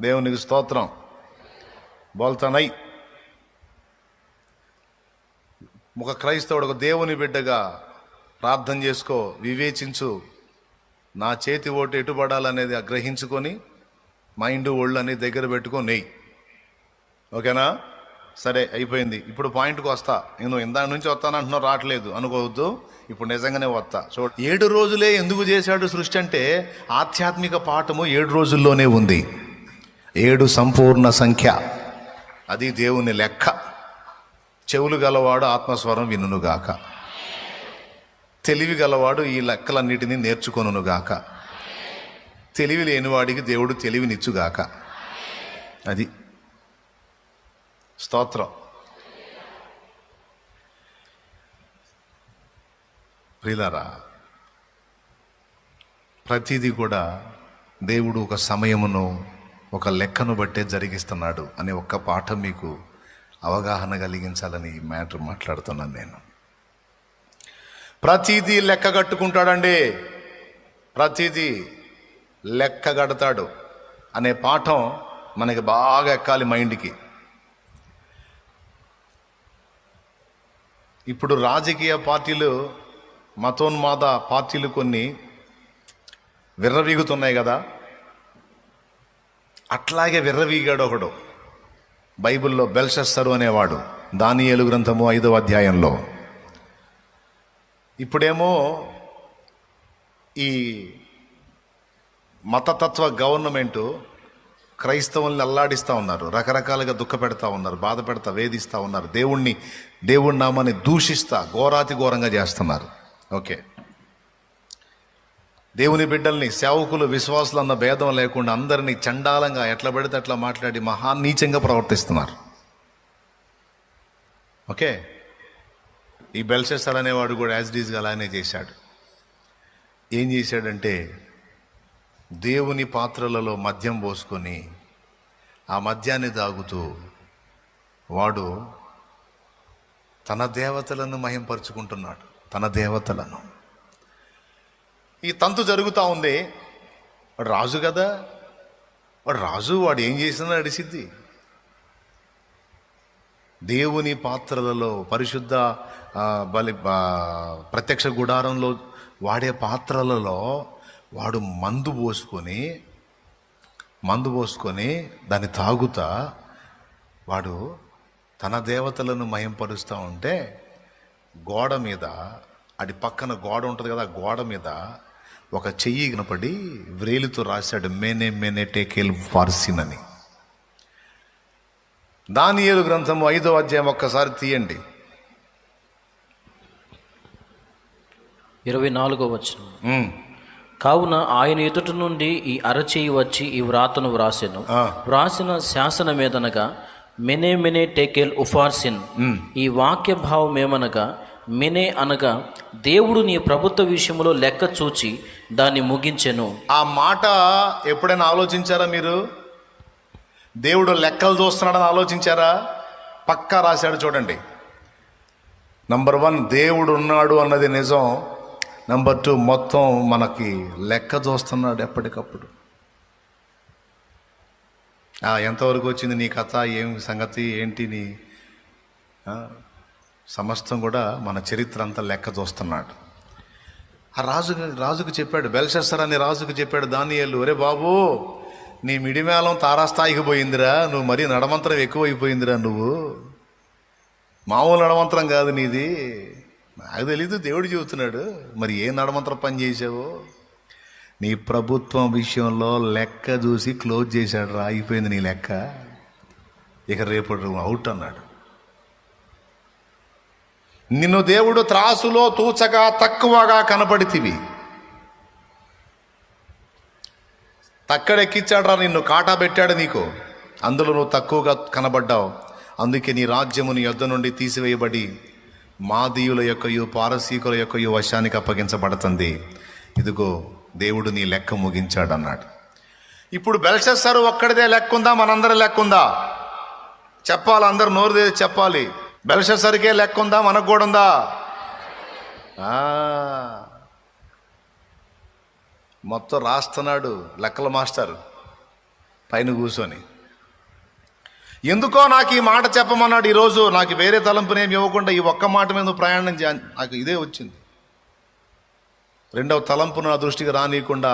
దేవునికి స్తోత్రం, బోల్తా నై. ఒక క్రైస్తవుడు, ఒక దేవుని బిడ్డగా ప్రార్థన చేసుకో, వివేచించు. నా చేతి ఓటు ఎటుపడాలనేది గ్రహించుకొని మైండ్ ఒళ్ళు అనేది దగ్గర పెట్టుకొని నెయ్యి. ఓకేనా? సరే, అయిపోయింది. ఇప్పుడు పాయింట్కి వస్తా. నేను ఇందాక నుంచి వస్తానంటున్నా, రావట్లేదు అనుకోవద్దు. ఇప్పుడు నిజంగానే వస్తా. 7 రోజులే ఎందుకు చేశాడు సృష్టి అంటే, ఆధ్యాత్మిక పాఠము 7 రోజుల్లోనే ఉంది. 7 సంపూర్ణ సంఖ్య, అది దేవుని లెక్క. చెవులు గలవాడు ఆత్మస్వరం వినుగాక, తెలివి గలవాడు ఈ లెక్కలన్నిటినీ నేర్చుకొనుగాక, తెలివి లేనివాడికి దేవుడు తెలివినిచ్చుగాక. అది స్తోత్రం. ప్రియులారా, ప్రతిదీ కూడా దేవుడు ఒక సమయమును, ఒక లెక్కను బట్టే జరిగిస్తున్నాడు అనే ఒక్క పాఠం మీకు అవగాహన కలిగించాలని ఈ మ్యాటర్ మాట్లాడుతున్నాను నేను. ప్రతిదీ లెక్క కట్టుకుంటాడండి, ప్రతిదీ లెక్క కడతాడు అనే పాఠం మనకి బాగా ఎక్కాలి మైండ్కి. ఇప్పుడు రాజకీయ పార్టీలు, మతోన్మాద పార్టీలు కొన్ని విర్రవీగుతున్నాయి కదా. అట్లాగే విర్రవీగాడు ఒకడు బైబిల్లో, బెల్షస్సరు అనేవాడు, దానియేలు గ్రంథము 5వ అధ్యాయంలో. ఇప్పుడేమో ఈ మతతత్వ గవర్నమెంటు క్రైస్తవుల్ని అల్లాడిస్తూ ఉన్నారు, రకరకాలుగా దుఃఖ పెడతా ఉన్నారు, బాధ పెడతా, వేధిస్తూ ఉన్నారు, దేవుడి నామాన్ని దూషిస్తా ఘోరాతి ఘోరంగా చేస్తున్నారు. ఓకే, దేవుని బిడ్డల్ని, సేవకులు, విశ్వాసులు అన్న భేదం లేకుండా అందరినీ చండాలంగా ఎట్లా పడితే అట్లా మాట్లాడి మహానీచంగా ప్రవర్తిస్తున్నారు. ఓకే, ఈ బెల్షస్సర్ అనేవాడు కూడా యాజ్డీజ్గా అలానే చేశాడు. ఏం చేశాడంటే, దేవుని పాత్రలలో మద్యం పోసుకొని ఆ మద్యాన్ని తాగుతూ వాడు తన దేవతలను మహింపరుచుకుంటున్నాడు. తన దేవతలను. ఈ తంతు జరుగుతూ ఉంది. వాడు రాజు కదా, వాడు రాజు, వాడు ఏం చేసినా నడిసిద్ది. దేవుని పాత్రలలో, పరిశుద్ధ ప్రత్యక్ష గుడారంలో వాడే పాత్రలలో వాడు మందు పోసుకొని దాన్ని తాగుతా వాడు తన దేవతలను మహింపరుస్తూ ఉంటే, గోడ మీద, అది పక్కన గోడ ఉంటుంది కదా, గోడ మీద ఒక చెయ్యి కనపడి వ్రేలితో రాశాడు, మేనే మేనే టేకేల్ ఫార్సిన్ అని. దానియేలు గ్రంథము 5వ అధ్యాయం ఒక్కసారి తీయండి. 24వ వచనం. కావున ఆయన ఎదుట నుండి ఈ అరచేయి వచ్చి ఈ వ్రాతను వ్రాసెను. వ్రాసిన శాసన మీదనగా మెనే మెనే టేకెల్ ఉఫార్సిన్. ఈ వాక్య భావం ఏమనగా, మెనే అనగా దేవుడు నీ ప్రభుత్వ విషయంలో లెక్క చూచి దాన్ని ముగించెను. ఆ మాట ఎప్పుడైనా ఆలోచించారా మీరు? దేవుడు లెక్కలు చూస్తున్నాడని ఆలోచించారా? పక్కా రాశాడు చూడండి. నంబర్ 1 దేవుడు ఉన్నాడు అన్నది నిజం. నంబర్ 2 మొత్తం మనకి లెక్క చూస్తున్నాడు ఎప్పటికప్పుడు. ఎంతవరకు వచ్చింది నీ కథ, ఏం సంగతి, ఏంటి నీ సమస్తం కూడా మన చరిత్ర అంతా లెక్క చూస్తున్నాడు. ఆ రాజుకు చెప్పాడు, బెల్షస్సర్ అనే రాజుకు చెప్పాడు దానియేలు, ఒరే బాబు, నీ మిడిమేళం తారాస్థాయికి పోయిందిరా, నువ్వు మరీ నడమంతరం ఎక్కువైపోయిందిరా, నువ్వు మామూలు నడమంతరం కాదు నీది. నాకు తెలీదు, దేవుడు చెబుతున్నాడు. మరి ఏ నడమంతరం పని చేసావు? నీ ప్రభుత్వం విషయంలో లెక్క చూసి క్లోజ్ చేశాడు రా, అయిపోయింది నీ లెక్క, ఇక రేపటి అవుట్ అన్నాడు. నిన్ను దేవుడు త్రాసులో తూచగా తక్కువగా కనపడితివి, తక్కడెక్కించాడు రా, నిన్ను కాటా పెట్టాడు నీకు, అందులో నువ్వు తక్కువగా కనబడ్డావు. అందుకే నీ రాజ్యము నీ యొద్ద నుండి తీసివేయబడి మాదీయుల యొక్కయు పారసీకుల యొక్కయు వశానికి అప్పగించబడుతుంది. ఇదిగో దేవుడు నీ లెక్క ముగించాడు అన్నాడు. ఇప్పుడు బెల్షస్సరు ఒక్కడిదే లెక్క ఉందా? మనందరి లెక్క ఉందా? చెప్పాలి, అందరు నోరు తెరిచి చెప్పాలి. బెల్షస్సరికే లెక్క ఉందా? మనకు కూడా ఉందా? మొత్తం రాస్తున్నాడు లెక్కల మాస్టర్ పైన కూర్చొని. ఎందుకో నాకు ఈ మాట చెప్పమన్నాడు ఈరోజు. నాకు వేరే తలంపునేమి ఇవ్వకుండా ఈ ఒక్క మాట మీద ప్రయాణం నాకు ఇదే వచ్చింది. రెండవ తలంపు నా దృష్టికి రానియకుండా,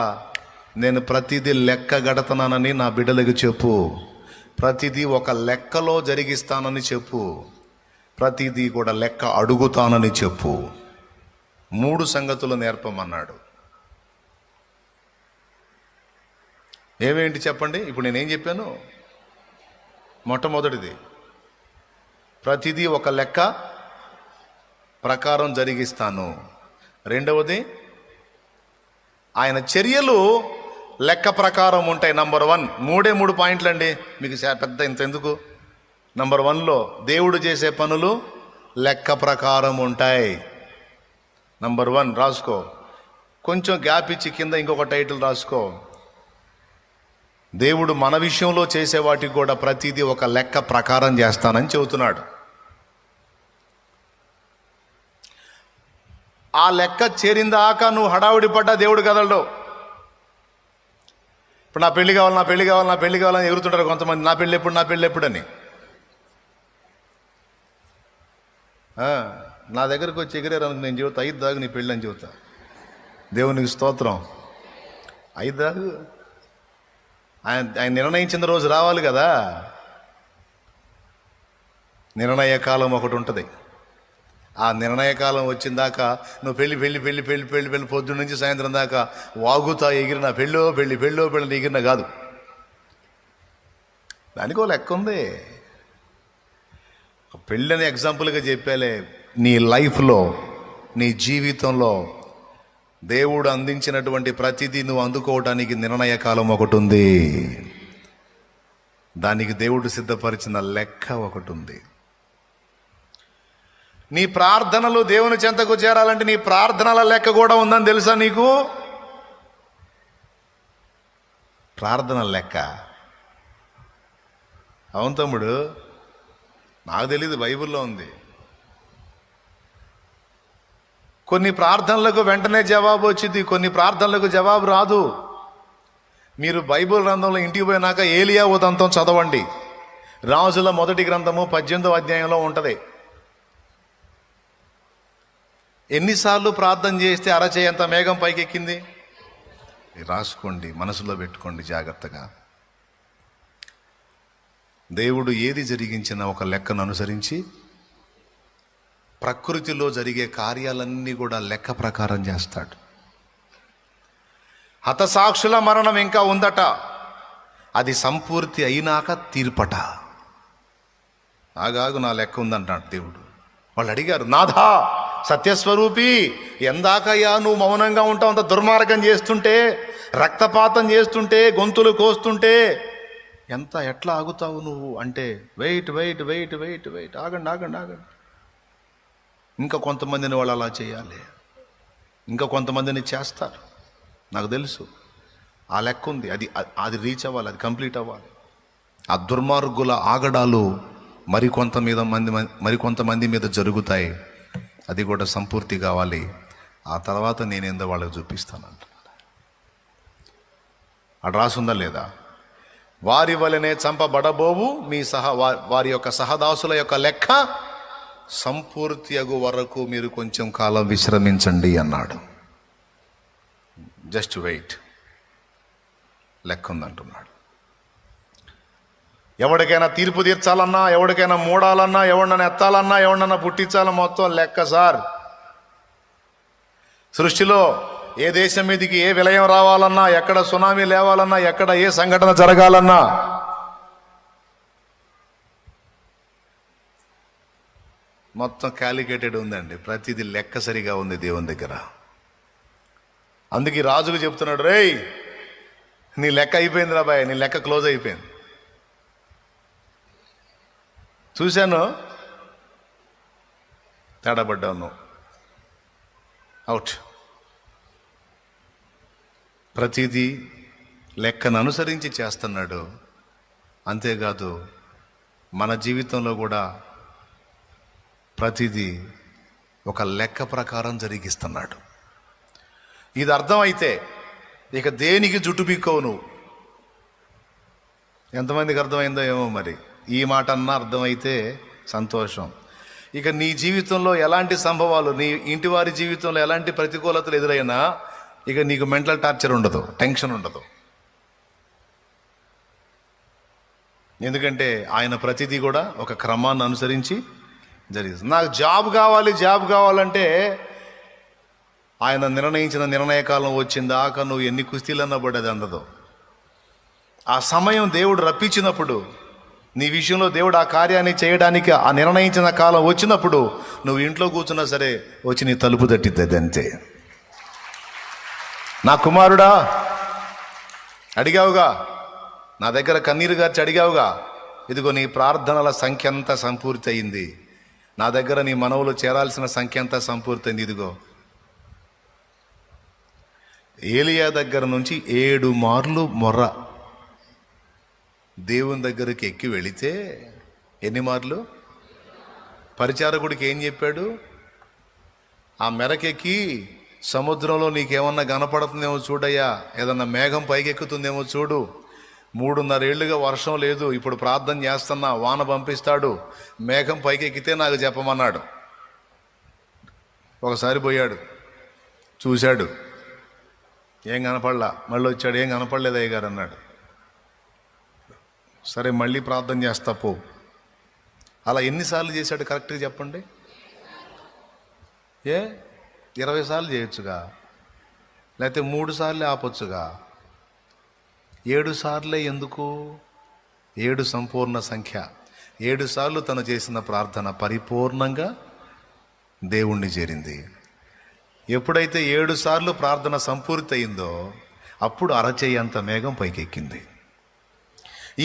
నేను ప్రతిదీ లెక్క గడతనానని నా బిడ్డలకు చెప్పు, ప్రతిదీ ఒక లెక్కలో జరిగిస్తానని చెప్పు, ప్రతిదీ కూడా లెక్క అడుగుతానని చెప్పు. 3 సంగతులు నేర్పమన్నాడు. ఏమేంటి చెప్పండి? ఇప్పుడు నేనేం చెప్పాను? మొట్టమొదటిది, ప్రతిదీ ఒక లెక్క ప్రకారం జరిగిస్తాను. రెండవది, ఆయన చర్యలు లెక్క ప్రకారం ఉంటాయి. నంబర్ 1, 3 పాయింట్లు అండి మీకు పెద్ద ఇంతెందుకు. నంబర్ 1లో దేవుడు చేసే పనులు లెక్క ప్రకారం ఉంటాయి. నంబర్ 1 రాసుకో, కొంచెం గ్యాప్ ఇచ్చి కింద ఇంకొక టైటిల్ రాసుకో. దేవుడు మన విషయంలో చేసే వాటికి కూడా ప్రతిదీ ఒక లెక్క ప్రకారం చేస్తానని చెబుతున్నాడు. ఆ లెక్క చేరిందాకా నువ్వు హడావుడి పడ్డా దేవుడు కదలడు. ఇప్పుడు నా పెళ్లి కావాలి, నా పెళ్లి కావాలి, నా పెళ్లి కావాలని ఎగురుతుంటారు కొంతమంది. నా పెళ్ళి ఎప్పుడు, నా పెళ్ళి ఎప్పుడని. నా దగ్గరకు వచ్చి ఎగిరారు అనుకు నేను చెబుతా, 5 దాకా నీ పెళ్ళి అని చెబుతా. దేవునికి స్తోత్రం. 5 దాకా ఆయన నిర్ణయించిన రోజు రావాలి కదా. నిర్ణయ కాలం ఒకటి ఉంటుంది. ఆ నిర్ణయ కాలం వచ్చిన దాకా నువ్వు పెళ్ళి పొద్దున్న నుంచి సాయంత్రం దాకా వాగుతా ఎగిరిన పెళ్ళో పెళ్ళి ఎగిరిన కాదు. దానికో లెక్క ఉంది. పెళ్ళని ఎగ్జాంపుల్గా చెప్పాలే. నీ లైఫ్లో, నీ జీవితంలో దేవుడు అందించినటువంటి ప్రతిదీ నువ్వు అందుకోవడానికి నిర్ణయ కాలం ఒకటి ఉంది. దానికి దేవుడు సిద్ధపరిచిన లెక్క ఒకటి ఉంది. నీ ప్రార్థనలు దేవుని చెంతకు చేరాలంటే నీ ప్రార్థనల లెక్క కూడా ఉందని తెలుసా నీకు? ప్రార్థనల లెక్క. అవును తమ్ముడు, నాకు తెలీదు, బైబిల్లో ఉంది. కొన్ని ప్రార్థనలకు వెంటనే జవాబు వచ్చింది, కొన్ని ప్రార్థనలకు జవాబు రాదు. మీరు బైబిల్ గ్రంథంలో ఇంటికి పోయినాక ఏలియా ఉదంతం చదవండి. రాజుల మొదటి గ్రంథము 18వ అధ్యాయంలో ఉంటుంది. ఎన్నిసార్లు ప్రార్థన చేస్తే అరచేయంత మేఘం పైకెక్కింది? రాసుకోండి, మనసులో పెట్టుకోండి జాగ్రత్తగా. దేవుడు ఏది జరిగించినా ఒక లెక్కను అనుసరించి ప్రకృతిలో జరిగే కార్యాలన్నీ కూడా లెక్క ప్రకారం చేస్తాడు. హతసాక్షుల మరణం ఇంకా ఉందట, అది సంపూర్తి అయినాక తీర్పట. ఆగాగు, నా లెక్క ఉందంటాడు దేవుడు. వాళ్ళు అడిగారు, నాథా సత్యస్వరూపి, ఎందాకయ్యా నువ్వు మౌనంగా ఉంటావు? అంత దుర్మార్గం చేస్తుంటే, రక్తపాతం చేస్తుంటే, గొంతులు కోస్తుంటే ఎట్లా ఆగుతావు నువ్వు అంటే, wait wait wait wait wait, ఆగండి ఆగండి ఆగండి. ఇంకా కొంతమందిని వాళ్ళు అలా చేయాలి, ఇంకా కొంతమందిని చేస్తారు. నాకు తెలుసు ఆ లెక్క ఉంది, అది రీచ్ అవ్వాలి, అది కంప్లీట్ అవ్వాలి. ఆ దుర్మార్గుల ఆగడాలు మరికొంతమంది మీద జరుగుతాయి. అది కూడా సంపూర్తి కావాలి. ఆ తర్వాత నేనేందో వాళ్ళకి చూపిస్తానంట. అటు రాసుందా లేదా? వారి వలనే చంపబడబోవు మీ వారి యొక్క సహదాసుల యొక్క లెక్క సంపూర్తి అగు వరకు మీరు కొంచెం కాలం విశ్రమించండి అన్నాడు. జస్ట్ వెయిట్, లెక్క ఉందంటున్నాడు. ఎవరికైనా తీర్పు తీర్చాలన్నా, ఎవరికైనా మూడాలన్నా, ఎవరినైనా ఎత్తాలన్నా, ఎవరినైనా పుట్టించాలన్నా మొత్తం లెక్క సార్. సృష్టిలో ఏ దేశం మీదకి ఏ విలయం రావాలన్నా, ఎక్కడ సునామీ లేవాలన్నా, ఎక్కడ ఏ సంఘటన జరగాలన్నా మొత్తం క్యాలిక్యులేటెడ్ ఉందండి. ప్రతిదీ లెక్క సరిగా ఉంది దేవుని దగ్గర. అందుకే రాజుకు చెప్తున్నాడు, రేయ్ నీ లెక్క అయిపోయింది రా బాయ్, నీ లెక్క క్లోజ్ అయిపోయింది. చూశాను, తేడాపడ్డావు, నువ్వు అవుట్. ప్రతిదీ లెక్కను అనుసరించి చేస్తున్నాడు. అంతేకాదు మన జీవితంలో కూడా ప్రతిదీ ఒక లెక్క ప్రకారం జరిగిస్తున్నాడు. ఇది అర్థమైతే ఇక దేనికి జుట్టు పీక్కోవు నువ్వు. ఎంతమందికి అర్థమైందో ఏమో మరి. ఈ మాట అన్నా అర్థమైతే సంతోషం. ఇక నీ జీవితంలో ఎలాంటి సంభవాలు, నీ ఇంటి వారి జీవితంలో ఎలాంటి ప్రతికూలతలు ఎదురైనా ఇక నీకు మెంటల్ టార్చర్ ఉండదు, టెన్షన్ ఉండదు. ఎందుకంటే ఆయన ప్రతిదీ కూడా ఒక క్రమాన్ని అనుసరించి జరిగిస్తుంది. నాకు జాబ్ కావాలంటే ఆయన నిర్ణయించిన నిర్ణయకాలం వచ్చిందాక నువ్వు ఎన్ని కుస్తీలన్నా పడ్డది అందదు. ఆ సమయం దేవుడు రప్పించినప్పుడు, నీ విషయంలో దేవుడు ఆ కార్యాన్ని చేయడానికి ఆ నిర్ణయించిన కాలం వచ్చినప్పుడు నువ్వు ఇంట్లో కూర్చున్నా సరే వచ్చి నీ తలుపు తట్టిద్ది. అంతే. నా కుమారుడా అడిగావుగా, నా దగ్గర కన్నీరు గార్చి అడిగావుగా, ఇదిగో నీ ప్రార్థనల సంఖ్య అంతా సంపూర్తి అయింది. నా దగ్గర నీ మనవులు చేరాల్సిన సంఖ్య అంతా సంపూర్తి అయింది. ఇదిగో ఏలియా దగ్గర నుంచి 7 మార్లు మొర్ర దేవుని దగ్గరికి ఎక్కి వెళితే ఎన్ని మార్లు? పరిచారకుడికి ఏం చెప్పాడు? ఆ మెరకెక్కి సముద్రంలో నీకేమన్నా కనపడుతుందేమో చూడయ్యా, ఏదన్నా మేఘం పైకెక్కుతుందేమో చూడు. 3.5 ఏళ్ళుగా వర్షం లేదు, ఇప్పుడు ప్రార్థన చేస్తున్నా, వాన పంపిస్తాడు, మేఘం పైకెక్కితే నాకు చెప్పమన్నాడు. ఒకసారి పోయాడు, చూశాడు, ఏం కనపడలా. మళ్ళీ వచ్చాడు, ఏం కనపడలేదు అయ్యగారు అన్నాడు. సరే మళ్ళీ ప్రార్థన చేస్తా పో. అలా ఎన్నిసార్లు చేశాడు కరెక్ట్గా చెప్పండి? 20 సార్లు చేయొచ్చుగా, లేకపోతే 3 సార్లే ఆపొచ్చుగా. 7 సార్లే ఎందుకు? 7 సంపూర్ణ సంఖ్య. 7 సార్లు తను చేసిన ప్రార్థన పరిపూర్ణంగా దేవుణ్ణి చేరింది. ఎప్పుడైతే 7 సార్లు ప్రార్థన సంపూర్తి అయిందో అప్పుడు అరచేయంత మేఘం పైకెక్కింది.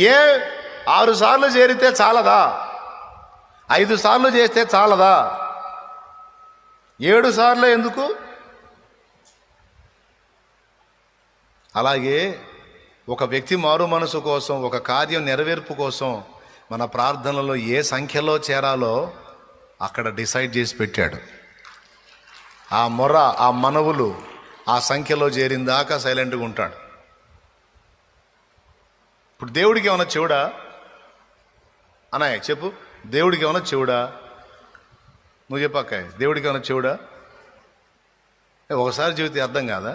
6 సార్లు చేరితే చాలదా? 5 సార్లు చేస్తే చాలదా? 7 సార్లు ఎందుకు? అలాగే ఒక వ్యక్తి మారు మనసు కోసం, ఒక కార్యం నెరవేర్పు కోసం మన ప్రార్థనలో ఏ సంఖ్యలో చేరాలో అక్కడ డిసైడ్ చేసి పెట్టాడు. ఆ మొర, ఆ మనవులు ఆ సంఖ్యలో చేరిందాకా సైలెంట్గా ఉంటాడు. ఇప్పుడు దేవుడికి ఏమైనా చెవుడా అన్నాయ్? చెప్పు, దేవుడికి ఏమైనా చెవుడా? నువ్వు చెప్పాక, దేవుడికి ఏమైనా చెవుడా? ఒకసారి చెబితే అర్థం కాదా?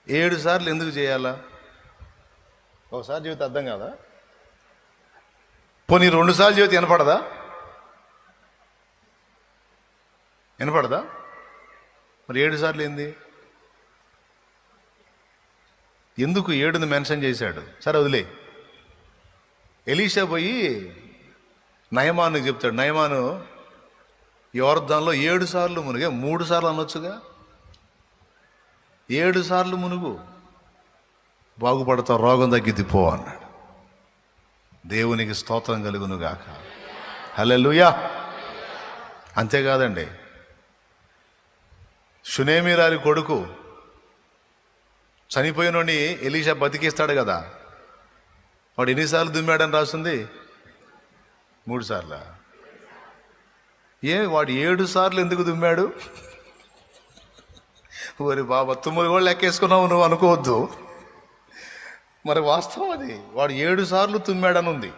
7 సార్లు ఎందుకు చేయాలా? ఒకసారి చెబితే అర్థం కాదా? పోనీ 2 సార్లు చెబితే వినపడదా? వినపడదా? మరి 7 సార్లు ఏంది? ఎందుకు 7ని మెన్షన్ చేశాడు? సరే వదిలే. ఎలీషా పోయి నయమాను చెప్తాడు, నయమాను యోర్దాన్లో 7 సార్లు మునిగే, 3 సార్లు అనొచ్చుగా, 7 సార్లు మునుగు, బాగుపడతావు, రోగం తగ్గిద్ది పో అన్నాడు. దేవునికి స్తోత్రం కలుగును గాక. హల్లెలూయా. అంతేకాదండి, షునేమీరారి కొడుకు చనిపోయినోని ఎలీషా బతికిస్తాడు కదా, వాడు ఎన్నిసార్లు దుమ్మాడని రాస్తుంది? 3 సార్లు. వాడు 7 సార్లు ఎందుకు దుమ్మాడు? ఓరి బాబా, 9 కూడా లెక్కేసుకున్నావు నువ్వు అనుకోవద్దు. మరి వాస్తవం అది. వాడు 7 సార్లు తుమ్మాడని ఉంది.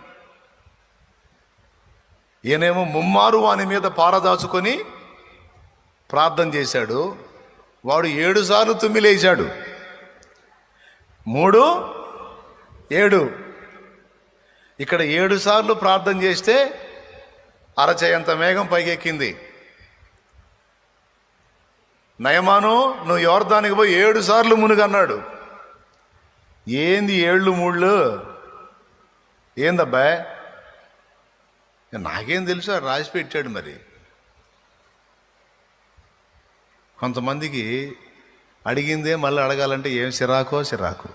ఈయనేమో ముమ్మారు వాని మీద పారదాచుకొని ప్రార్థన చేశాడు. వాడు 7 సార్లు తుమ్మి లేచాడు. 3, 7. ఇక్కడ 7 సార్లు ప్రార్థన చేస్తే అరచేయంత మేఘం పైకెక్కింది. నయమాను, నువ్వు యోర్దానికి పోయి 7 సార్లు మునుగన్నాడు. ఏంది 7 3? ఏందబ్బా? నాకేం తెలుసు, అది రాసి పెట్టాడు. మరి కొంతమందికి అడిగిందే మళ్ళీ అడగాలంటే ఏం సిరాకు.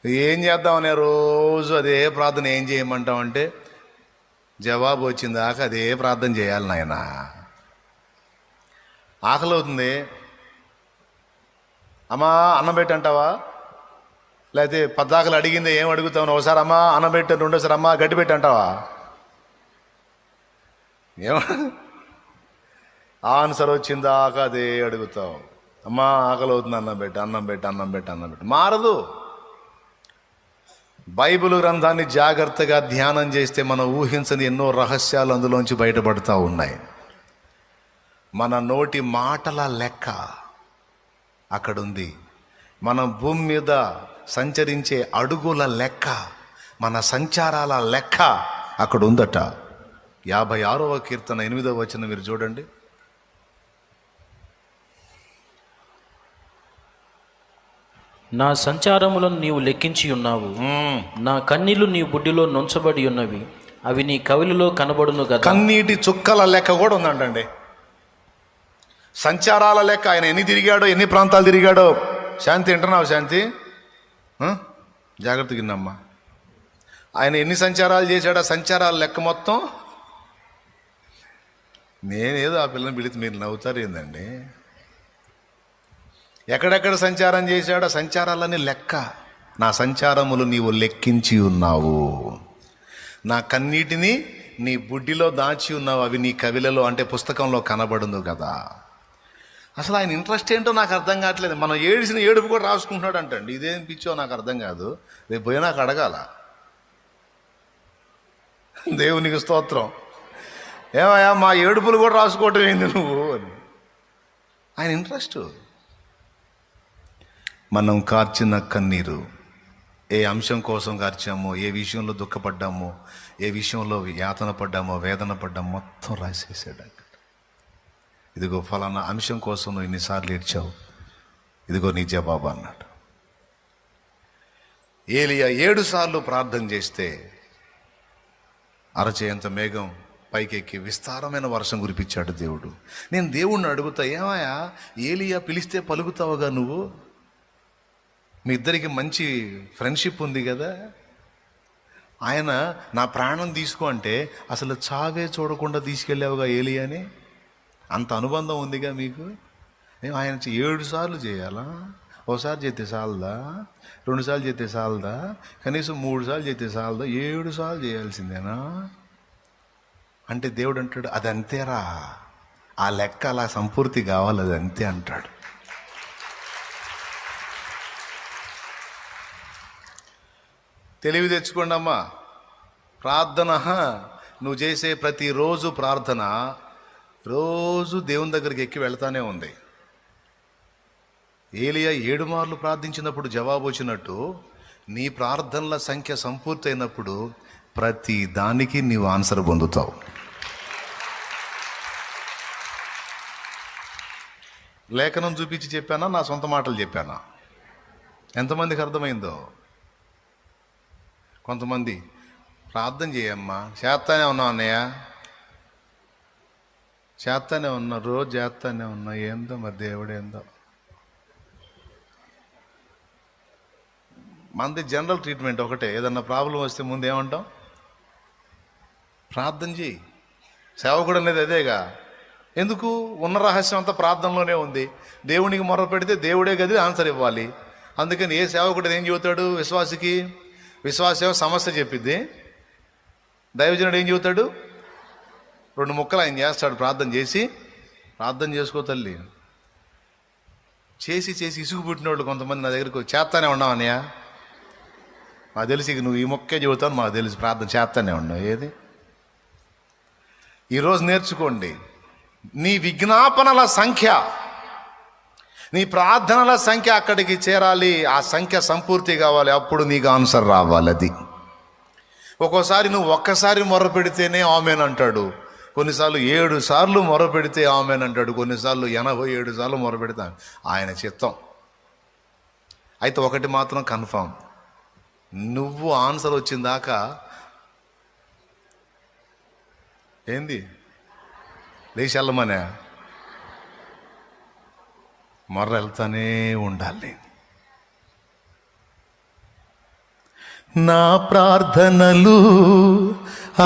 ఏం చేద్దామనే రోజు అదే ప్రార్థన. ఏం చేయమంటామంటే జవాబు వచ్చిందాకా అదే ప్రార్థన చేయాలి నాయన. ఆకలి అవుతుంది, అమ్మా అన్నం పెట్టంటావా? లేకపోతే పద్దాకలు అడిగిందే ఏం అడుగుతావు? ఒకసారి అమ్మా అన్నం పెట్టు, రెండోసారి అమ్మా గడ్డి పెట్టి అంటావా? ఆన్సర్ వచ్చిందాకా అదే అడుగుతావు. అమ్మా ఆకలి అవుతుంది, అన్నం పెట్టు. మారదు. బైబిల్ గ్రంథాన్ని జాగ్రత్తగా ధ్యానం చేస్తే మనం ఊహించని ఎన్నో రహస్యాలు అందులోంచి బయటపడతా ఉన్నాయి. మన నోటి మాటల లెక్క అక్కడుంది. మన భూమి మీద సంచరించే అడుగుల లెక్క, మన సంచారాల లెక్క అక్కడ ఉందట. 56వ కీర్తన 8వ వచనం మీరు చూడండి. నా సంచారములను నీవు లెక్కించి ఉన్నావు, నా కన్నీళ్లు నీ బుడ్డిలో నొంచబడి ఉన్నవి, అవి నీ కవిలిలో కనబడును కదా. కన్నీటి చుక్కల లెక్క కూడా ఉందంటండి. సంచారాల లెక్క. ఆయన ఎన్ని తిరిగాడో, ఎన్ని ప్రాంతాలు తిరిగాడో. శాంతి వింటున్నావు? శాంతి జాగ్రత్తగా విన్నమ్మా. ఆయన ఎన్ని సంచారాలు చేశాడో సంచారాల లెక్క మొత్తం. నేనేదో ఆ పిల్లని పిలిచి మీరు నవ్వుతారు ఏందండి. ఎక్కడెక్కడ సంచారం చేశాడో సంచారాలన్నీ లెక్క. నా సంచారములు నీవు లెక్కించి ఉన్నావు, నా కన్నీటిని నీ బుడ్డిలో దాచి ఉన్నావు, అవి నీ కవిలలో అంటే పుస్తకంలో కనబడును కదా. అసలు ఆయన ఇంట్రెస్ట్ ఏంటో నాకు అర్థం కావట్లేదు. మనం ఏడిసిన ఏడుపు కూడా రాసుకుంటున్నాడు అంటండి. ఇదేం పిచ్చో నాకు అర్థం కాదు. రేపు పోయి నాకు అడగాల. దేవునికి స్తోత్రం. ఏమయ్యా మా ఏడుపులు కూడా రాసుకోవటం ఏంది నువ్వు అని. ఆయన ఇంట్రెస్ట్. మనం కార్చిన కన్నీరు, ఏ అంశం కోసం కార్చామో, ఏ విషయంలో దుఃఖపడ్డామో, ఏ విషయంలో యాతన పడ్డామో, వేదన పడ్డామో మొత్తం రాసేసాడు. ఇదిగో ఫలానా అంశం కోసం నువ్వు ఇన్నిసార్లు ఏడ్చావు, ఇదిగో నీ జవాబు అన్నాడు. ఏలియా 7 సార్లు ప్రార్థన చేస్తే అరచేయంత మేఘం పైకెక్కి విస్తారమైన వర్షం కురిపించాడు దేవుడు. నేను దేవుణ్ణి అడుగుతా, ఏమయ్యా ఏలియా పిలిస్తే పలుకుతావుగా నువ్వు? మీ ఇద్దరికి మంచి ఫ్రెండ్షిప్ ఉంది కదా. ఆయన నా ప్రాణం తీసుకో అంటే అసలు చావే చూడకుండా తీసుకెళ్ళావుగా ఏలియాని. అంత అనుబంధం ఉందిగా మీకు. ఆయన 7 సార్లు చేయాలా? ఒకసారి చేస్తే చాలదా? 2 సార్లు చేస్తే చాలదా? కనీసం 3 సార్లు చేస్తే చాలదా? 7 సార్లు చేయాల్సిందేనా? అంటే దేవుడు అంటాడు, అది అంతేరా, ఆ లెక్క అలా సంపూర్తి కావాలి, అది అంతే అంటాడు. తెలివి తెచ్చుకోండి అమ్మా. ప్రార్థన, నువ్వు చేసే ప్రతిరోజు ప్రార్థన రోజు దేవుని దగ్గరికి ఎక్కి వెళ్తానే ఉంది. ఏలియా 7 మార్లు ప్రార్థించినప్పుడు జవాబు వచ్చినట్టు నీ ప్రార్థనల సంఖ్య సంపూర్తి అయినప్పుడు ప్రతి దానికి నీవు ఆన్సర్ పొందుతావు. లేఖనం చూపించి చెప్పానా, నా సొంత మాటలు చెప్పానా? ఎంతమందికి అర్థమైందో? కొంతమంది ప్రార్థన చేయమ్మా. చేస్తానే ఉన్నావు అన్నయ్య, చేస్తానే ఉన్నా, రోజు చేస్తానే ఉన్నా. ఏందో మరి దేవుడు ఏందో. మనది జనరల్ ట్రీట్మెంట్ ఒకటే. ఏదన్నా ప్రాబ్లం వస్తే ముందు ఏమంటాం? ప్రార్థన చేయి. సేవకుడు అనేది అదేగా. ఎందుకు? ఉన్న రహస్యం అంతా ప్రార్థనలోనే ఉంది. దేవునికి మొర పెడితే దేవుడే గది ఆన్సర్ ఇవ్వాలి. అందుకని ఏ సేవకుడు ఏం చెబుతాడు? విశ్వాసికి విశ్వాసం సమస్య చెప్పిద్ది, దైవజనుడు ఏం చెబుతాడు? 2 ముక్కలు ఆయన చేస్తాడు. ప్రార్థన చేసి, ప్రార్థన చేసుకో తల్లి. చేసి చేసి ఇసుగు పుట్టిన వాళ్ళు కొంతమంది నా దగ్గరకు చేస్తానే ఉన్నావు అన్నయ్య, మాకు తెలిసి నువ్వు ఈ మొక్కే చెబుతావు, మాకు తెలిసి ప్రార్థన చేస్తానే ఉన్నావు. ఏది? ఈరోజు నేర్చుకోండి. నీ విజ్ఞాపనల సంఖ్య, నీ ప్రార్థనల సంఖ్య అక్కడికి చేరాలి. ఆ సంఖ్య సంపూర్తి కావాలి. అప్పుడు నీకు ఆన్సర్ రావాలి. అది ఒక్కోసారి నువ్వు ఒక్కసారి మొర్ర పెడితేనే ఆమెన్ అంటాడు. కొన్నిసార్లు 7 సార్లు మొర పెడితే ఆమెన్ అంటాడు. కొన్నిసార్లు 87 సార్లు మొర పెడతాను. ఆయన చిత్తం. అయితే ఒకటి మాత్రం కన్ఫామ్, నువ్వు ఆన్సర్ వచ్చిందాకా ఏంది లేచి వెళ్ళమనే మొర్ర వెళ్తానే ఉండాలి. నా ప్రార్థనలు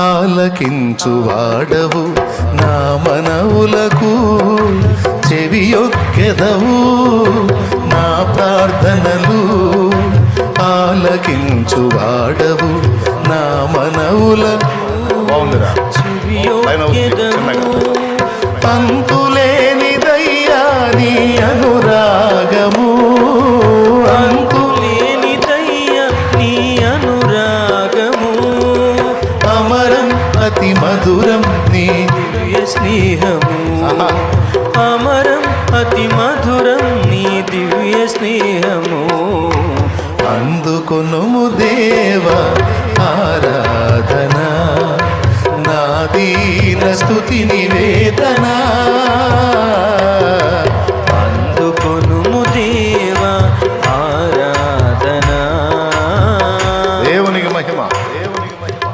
ఆలకించువాడవు, నా మనవులకు చెవియొక్కెదవు. నా ప్రార్థనలు ఆలకించువాడవు, నా మనవుల అంతులేనిదయ్యా నీ అనురాగము, అంతులేనిదయ్యా నీ అనురాగము. అమరం అతి మధురం నీ దివ్య స్నేహము, అమరం అతి మధురం నీ దివ్య స్నేహము. అందుకొనుము దేవ ఆరాధన, నా దీన స్తుతి నివేదన. అందుకొనుము దేవ ఆరాధన. దేవునికి మహిమ, దేవునికి మహిమ.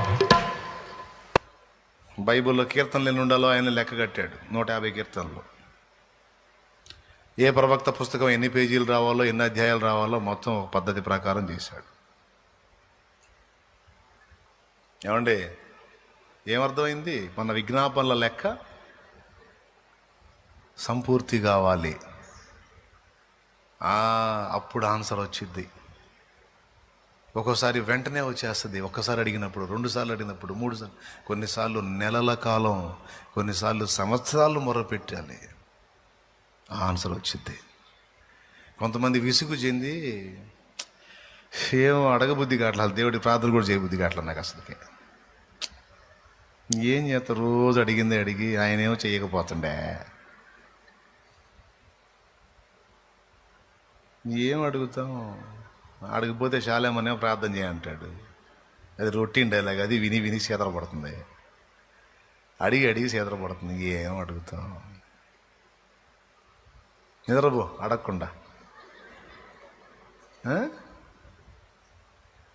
బైబిల్లో కీర్తనలు ఎన్ని ఉండాలో ఆయన లెక్క కట్టాడు. 150 కీర్తనలు. ఏ ప్రవక్త పుస్తకం ఎన్ని పేజీలు రావాలో, ఎన్ని అధ్యాయాలు రావాలో మొత్తం ఒక పద్ధతి ప్రకారం చేశాడు. ఏమండి, ఏమర్థమైంది? మన విజ్ఞాపనల లెక్క సంపూర్తి కావాలి. అప్పుడు ఆన్సర్ వచ్చింది. ఒక్కోసారి వెంటనే వచ్చేస్తుంది. ఒక్కసారి అడిగినప్పుడు, 2 సార్లు అడిగినప్పుడు, 3 సార్లు, కొన్నిసార్లు నెలల కాలం, కొన్నిసార్లు సంవత్సరాలు మొరపెట్టాలి. ఆన్సర్ వచ్చింది. కొంతమంది విసుగు చెంది ఏం అడగబుద్ధి కావట్లా, దేవుడి ప్రార్థన కూడా చేయబుద్ధి కావట్లా నాకు అసలుకి. ఏం చేస్తా, రోజు అడిగిందే అడిగి ఆయనేమో చేయకపోతుండే. ఏం అడుగుతాం? అడగపోతే చాలేమనే ప్రార్థన చేయంటాడు. అది రొటీన్ డైలాగ్. అది విని విని చేతర పడుతుంది, అడిగి అడిగి చేతర పడుతుంది. ఏం అడుగుతాం? నిద్రపో అడగకుండా,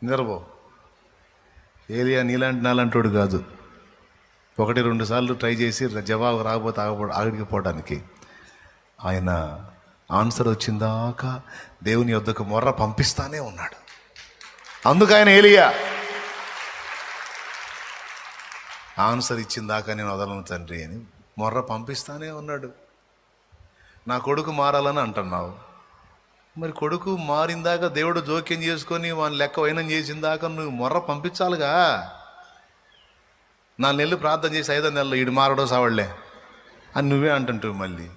నిద్రపో. ఏలియా నీలాంటి నాలంటోడు కాదు. 1-2 సార్లు ట్రై చేసి జవాబు రాకపోతే ఆగడిపోవడానికి ఆయన ఆన్సర్ వచ్చిందాకా దేవుని యొద్దకు మొర్ర పంపిస్తానే ఉన్నాడు. అందుకు ఆయన ఏలియా ఆన్సర్ ఇచ్చిందాకా నేను వదలను తండ్రి అని మొర్ర పంపిస్తానే ఉన్నాడు. నా కొడుకు మారాలని అంటున్నావు, మరి కొడుకు మారిందాక దేవుడు జోక్యం చేసుకొని వాని లెక్క వైనం చేసిందాక నువ్వు మొర్ర పంపించాలిగా. 4 నెలలు ప్రార్థన చేసి 5వ నెలలో ఈడు మారడో సావళ్లే అని నువ్వే అంటుంటావు. మళ్ళీ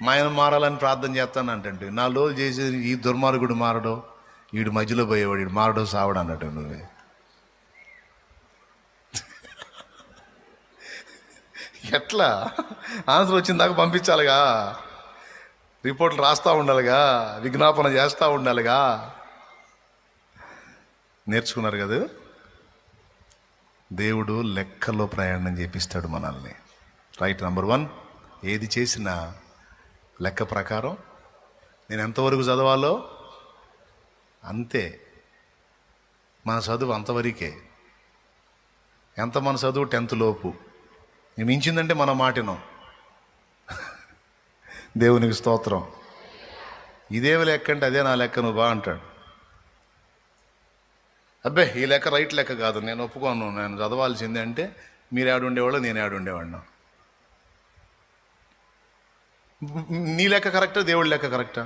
మా ఆయన మారాలని ప్రార్థన చేస్తాను అంటుంటే 4 రోజులు చేసి ఈ దుర్మార్గుడు మారడో, ఈడు మధ్యలో పోయేవాడు, ఈడు మారడో సావడు అన్నట్టు నువ్వే. ఎట్లా? ఆన్సర్ వచ్చిన దాకా పంపించాలిగా, రిపోర్ట్లు రాస్తూ ఉండాలిగా, విజ్ఞాపన చేస్తూ ఉండాలిగా. నేర్చుకున్నారు కదా, దేవుడు లెక్కలో ప్రయాణం చేపిస్తాడు మనల్ని. రైట్. నెంబర్ 1, ఏది చేసినా లెక్క ప్రకారం. నేను ఎంతవరకు చదవాలో అంతే. మన చదువు అంతవరకే. ఎంత మన చదువు 10th లోపు. మించిందంటే మన మాటినం. దేవునికి స్తోత్రం. ఇదేమి లెక్క అంటే అదే నా లెక్క, నువ్వు బా అంటాడు. అబ్బే ఈ లెక్క రైట్ లెక్క కాదు, నేను ఒప్పుకోను, నేను చదవాల్సిందే అంటే మీరు ఏడుండేవాళ్ళు, నేను ఏడుండేవాడినా? నీ లెక్క కరెక్టా, దేవుడి లెక్క కరెక్టా?